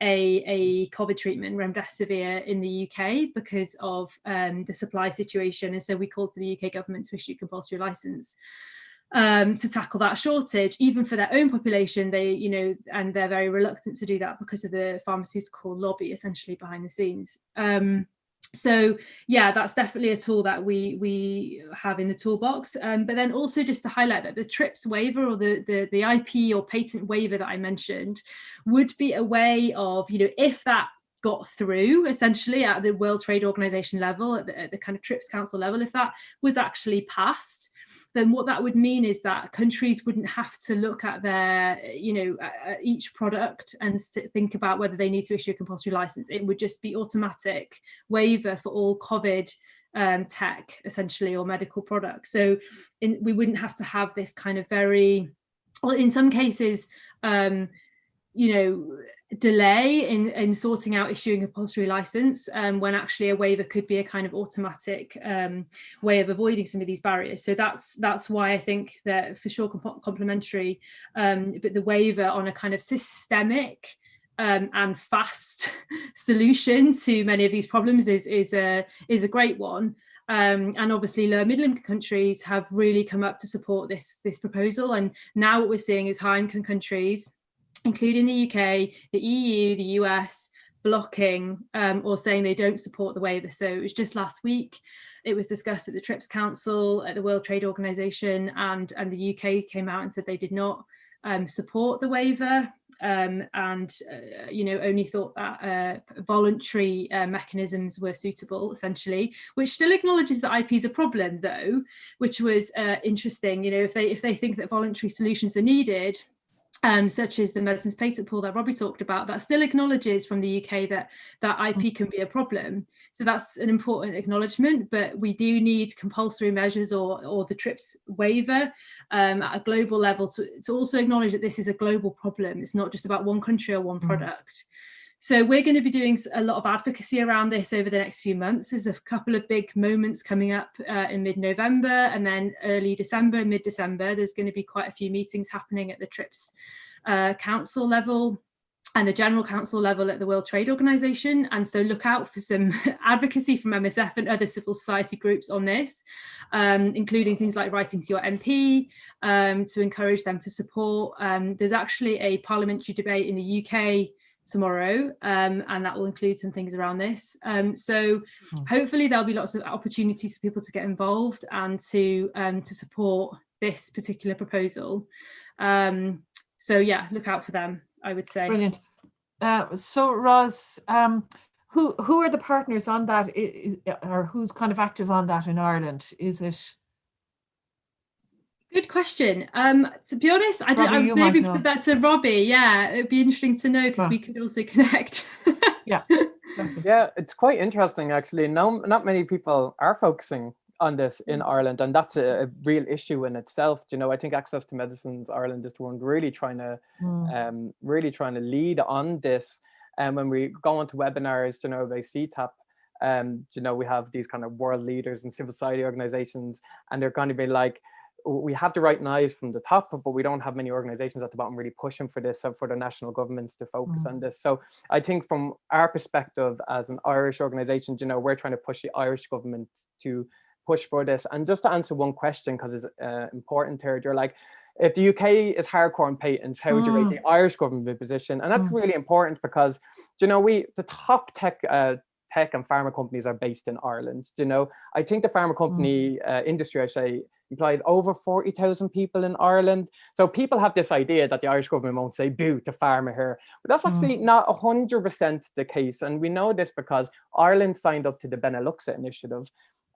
a COVID treatment, remdesivir, in the UK because of the supply situation. And so we called for the UK government to issue compulsory license to tackle that shortage, even for their own population. They, and they're very reluctant to do that because of the pharmaceutical lobby essentially behind the scenes. So yeah, that's definitely a tool that we have in the toolbox. But then also just to highlight that the TRIPS waiver, or the IP or patent waiver that I mentioned, would be a way of, if that got through essentially at the World Trade Organization level, at the kind of TRIPS Council level, if that was actually passed, then what that would mean is that countries wouldn't have to look at their, at each product and think about whether they need to issue a compulsory license. It would just be automatic waiver for all COVID tech, essentially, or medical products. So we wouldn't have to have this kind of very, well, in some cases, delay in sorting out issuing a compulsory license, when actually a waiver could be a kind of automatic way of avoiding some of these barriers. So that's why I think that for sure complementary, but the waiver on a kind of systemic and fast solution to many of these problems is a great one. And obviously lower middle income countries have really come up to support this proposal. And now what we're seeing is high income countries, including the UK, the EU, the US, blocking or saying they don't support the waiver. So it was just last week, it was discussed at the TRIPS Council, at the World Trade Organization, and the UK came out and said they did not support the waiver, and only thought that voluntary mechanisms were suitable, essentially, which still acknowledges that IP is a problem, though, which was interesting. If they think that voluntary solutions are needed, such as the medicines patent pool that Robbie talked about, that still acknowledges from the UK that IP can be a problem. So that's an important acknowledgement, but we do need compulsory measures or the TRIPS waiver at a global level to also acknowledge that this is a global problem. It's not just about one country or one product. So we're going to be doing a lot of advocacy around this over the next few months. There's a couple of big moments coming up in mid-November, and then early December, mid-December, there's going to be quite a few meetings happening at the TRIPS Council level and the General Council level at the World Trade Organization. And so look out for some advocacy from MSF and other civil society groups on this, including things like writing to your MP to encourage them to support. There's actually a parliamentary debate in the UK tomorrow, and that will include some things around this. So hopefully there'll be lots of opportunities for people to get involved and to support this particular proposal. So yeah, look out for them, I would say. Brilliant. So Roz, who are the partners on that, or who's kind of active on that in Ireland? Is it? Good question. To be honest, I maybe put that to Robbie. Yeah, it'd be interesting to know, because we could also connect. Yeah. Yeah, it's quite interesting actually. Not many people are focusing on this in Ireland, and that's a real issue in itself. I think Access to Medicines Ireland is the one really trying to lead on this. And when we go onto webinars, about CTAP, we have these kind of world leaders and civil society organizations, and they're going to be like, we have the right knives from the top, but we don't have many organizations at the bottom really pushing for this, for the national governments to focus on this. So I think from our perspective as an Irish organization, we're trying to push the Irish government to push for this. And just to answer one question, because it's important here, you're like, if the UK is hardcore on patents, how would you rate the Irish government position? And that's really important, because the top tech and pharma companies are based in Ireland. I think the pharma company industry, I say, employs over 40,000 people in Ireland. So people have this idea that the Irish government won't say boo to pharma here, but that's actually not 100% the case. And we know this because Ireland signed up to the Benelux initiative.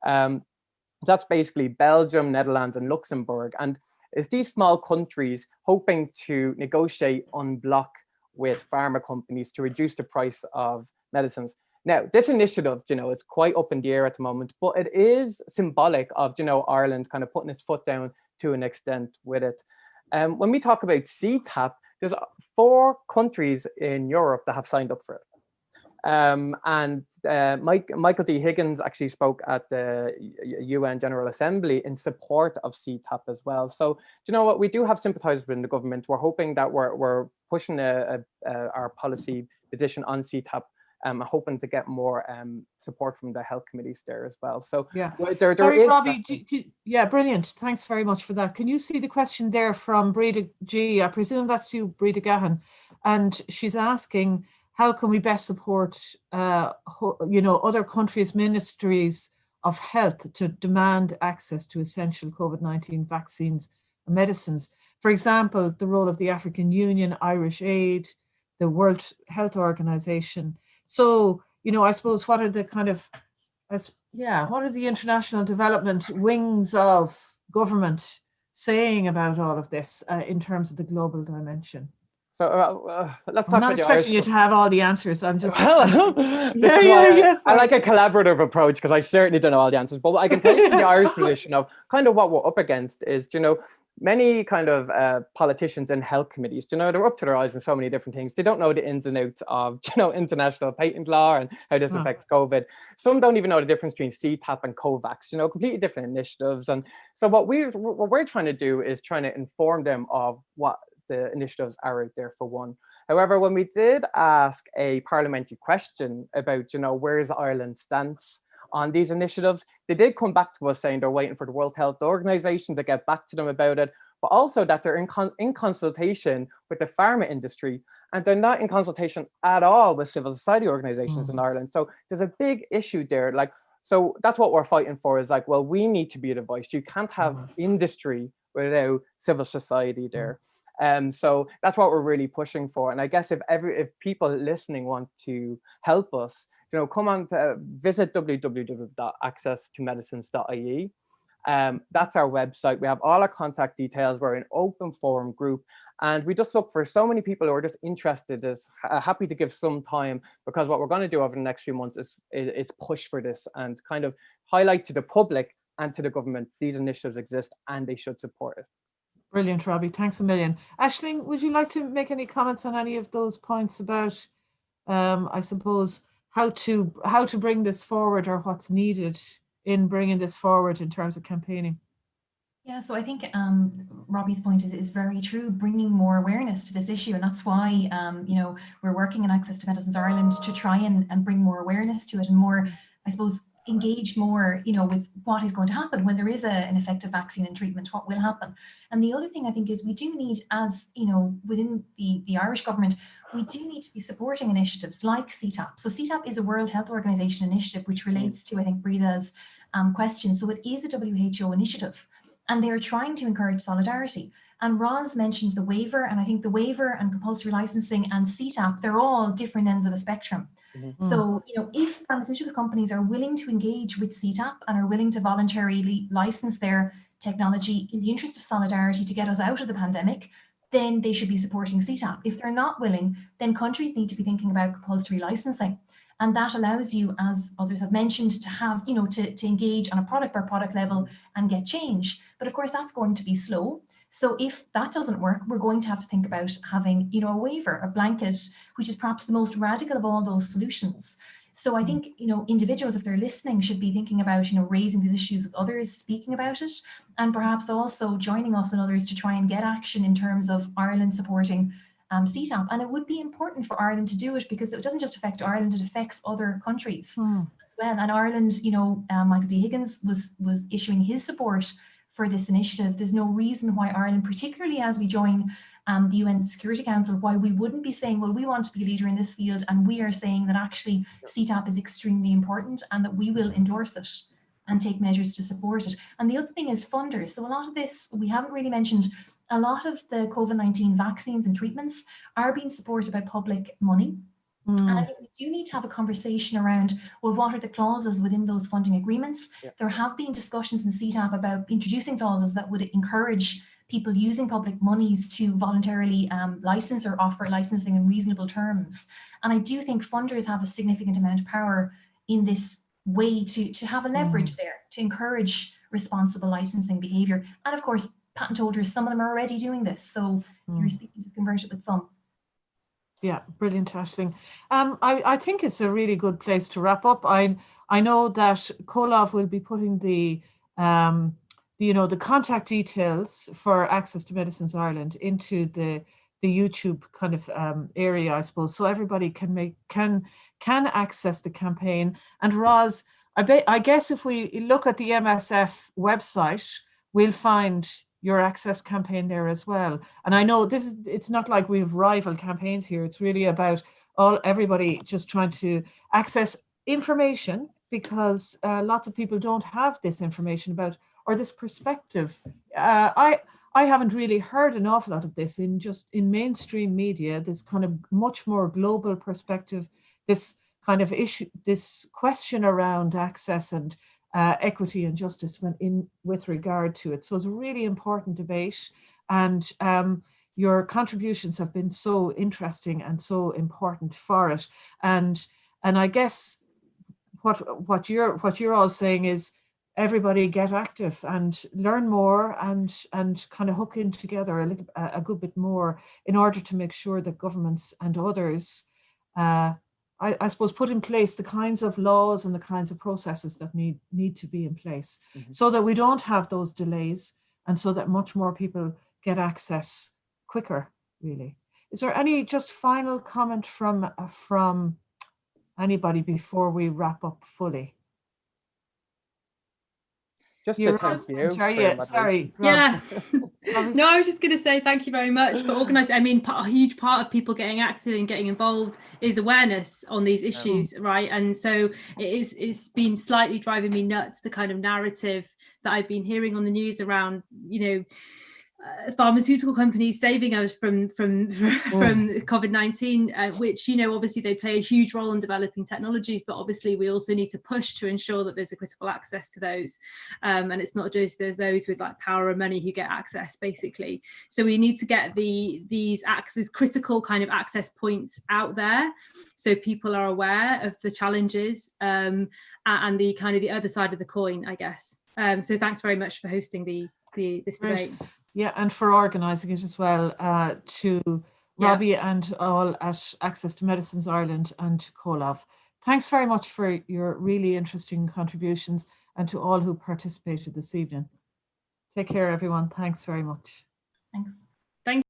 That's basically Belgium, Netherlands, and Luxembourg. And is these small countries hoping to negotiate en bloc with pharma companies to reduce the price of medicines. Now, this initiative, it's quite up in the air at the moment, but it is symbolic of, Ireland kind of putting its foot down to an extent with it. When we talk about CTAP, there's 4 countries in Europe that have signed up for it. Michael D. Higgins actually spoke at the UN General Assembly in support of CTAP as well. So, do you know what? We do have sympathizers within the government. We're hoping that we're pushing our policy position on CTAP. Hoping to get more support from the health committees there as well. So yeah, there is Robbie, yeah, brilliant. Thanks very much for that. Can you see the question there from Breda G? I presume that's you, Breda Gahan, and she's asking, how can we best support, other countries' ministries of health to demand access to essential COVID-19 vaccines and medicines? For example, the role of the African Union, Irish Aid, the World Health Organization. So, I suppose what are the what are the international development wings of government saying about all of this in terms of the global dimension? So let's talk. I'm not expecting you to have all the answers. I'm just. Yes. I like a collaborative approach because I certainly don't know all the answers. But what I can tell you from the Irish position of kind of what we're up against is, many kind of politicians and health committees, they're up to their eyes in so many different things. They don't know the ins and outs of, international patent law and how this affects COVID. Some don't even know the difference between CTAP and COVAX, completely different initiatives. And so what we're trying to do is trying to inform them of what the initiatives are out there for one. However, when we did ask a parliamentary question about, where's Ireland's stance on these initiatives, they did come back to us saying they're waiting for the World Health Organization to get back to them about it, but also that they're in consultation with the pharma industry, and they're not in consultation at all with civil society organizations in Ireland. So there's a big issue there. So that's what we're fighting for, is we need to be the voice. You can't have industry without civil society there. So that's what we're really pushing for. And I guess if people listening want to help us, come on to visit www.accesstomedicines.ie. That's our website. We have all our contact details. We're an open forum group, and we just look for so many people who are just interested, happy to give some time, because what we're going to do over the next few months is push for this and kind of highlight to the public and to the government these initiatives exist and they should support it. Brilliant, Robbie. Thanks a million. Aisling, would you like to make any comments on any of those points about, I suppose, how to bring this forward, or what's needed in bringing this forward in terms of campaigning? Yeah, so I think Robbie's point is very true, bringing more awareness to this issue. And that's why, we're working in Access to Medicines Ireland to try and bring more awareness to it and more, I suppose, engage more, with what is going to happen when there is an effective vaccine and treatment, what will happen. And the other thing I think is we do need, as within the Irish government, we do need to be supporting initiatives like CTAP. So CTAP is a World Health Organization initiative, which relates to, I think, Breda's question. So it is a WHO initiative, and they are trying to encourage solidarity. And Roz mentioned the Waiver, and I think the Waiver and compulsory licensing and CTAP, they're all different ends of a spectrum. So, if pharmaceutical companies are willing to engage with CTAP and are willing to voluntarily license their technology in the interest of solidarity to get us out of the pandemic, then they should be supporting CTAP. If they're not willing, then countries need to be thinking about compulsory licensing. And that allows you, as others have mentioned, to have, to engage on a product by product level and get change. But of course, that's going to be slow. So if that doesn't work, we're going to have to think about having, a waiver, a blanket, which is perhaps the most radical of all those solutions. So I think, individuals, if they're listening, should be thinking about, raising these issues with others, speaking about it, and perhaps also joining us and others to try and get action in terms of Ireland supporting CTAP. And it would be important for Ireland to do it because it doesn't just affect Ireland, it affects other countries as well. And Ireland, Michael D. Higgins was issuing his support for this initiative. There's no reason why Ireland, particularly as we join the UN Security Council, why we wouldn't be saying, well, we want to be a leader in this field, and we are saying that actually CTAP is extremely important and that we will endorse it and take measures to support it. And the other thing is funders. So a lot of this, we haven't really mentioned, a lot of the COVID-19 vaccines and treatments are being supported by public money. And I think we do need to have a conversation around, well, what are the clauses within those funding agreements? There have been discussions in CTAP about introducing clauses that would encourage people using public monies to voluntarily license or offer licensing in reasonable terms. And I do think funders have a significant amount of power in this way to have a leverage there, to encourage responsible licensing behaviour. And of course, patent holders, some of them are already doing this. So you're speaking to convert it with some. Yeah, brilliant, Aisling. I think it's a really good place to wrap up. I know that Comhlámh will be putting the the contact details for Access to Medicines Ireland into the YouTube kind of area, I suppose, so everybody can access the campaign. And Roz, I guess if we look at the MSF website, we'll find your Access campaign there as well. And I know it's not like we have rival campaigns here. It's really about everybody just trying to access information, because lots of people don't have this information about, or this perspective. I haven't really heard an awful lot of this in mainstream media, this kind of much more global perspective, this kind of issue, this question around access and equity and justice with regard to it. So it's a really important debate, and your contributions have been so interesting and so important for it. And I guess what you're all saying is, everybody get active and learn more and kind of hook in together a good bit more in order to make sure that governments and others, I suppose, put in place the kinds of laws and the kinds of processes that need to be in place, so that we don't have those delays, and so that much more people get access quicker, really. Is there any just final comment from anybody before we wrap up fully? Just to thank you. Sorry. Yeah. No, I was just going to say thank you very much for organising. I mean, a huge part of people getting active and getting involved is awareness on these issues, right? And so it's been slightly driving me nuts, the kind of narrative that I've been hearing on the news around, pharmaceutical companies saving us from COVID-19, which, obviously they play a huge role in developing technologies, but obviously we also need to push to ensure that there's a critical access to those, and it's not just those with like power and money who get access, basically. So we need to get these critical kind of access points out there, so people are aware of the challenges and the kind of the other side of the coin, I guess. So thanks very much for hosting this debate. Yeah, and for organising it as well, to Robbie and all at Access to Medicines Ireland and Comhlámh. Thanks very much for your really interesting contributions, and to all who participated this evening. Take care, everyone. Thanks very much. Thanks.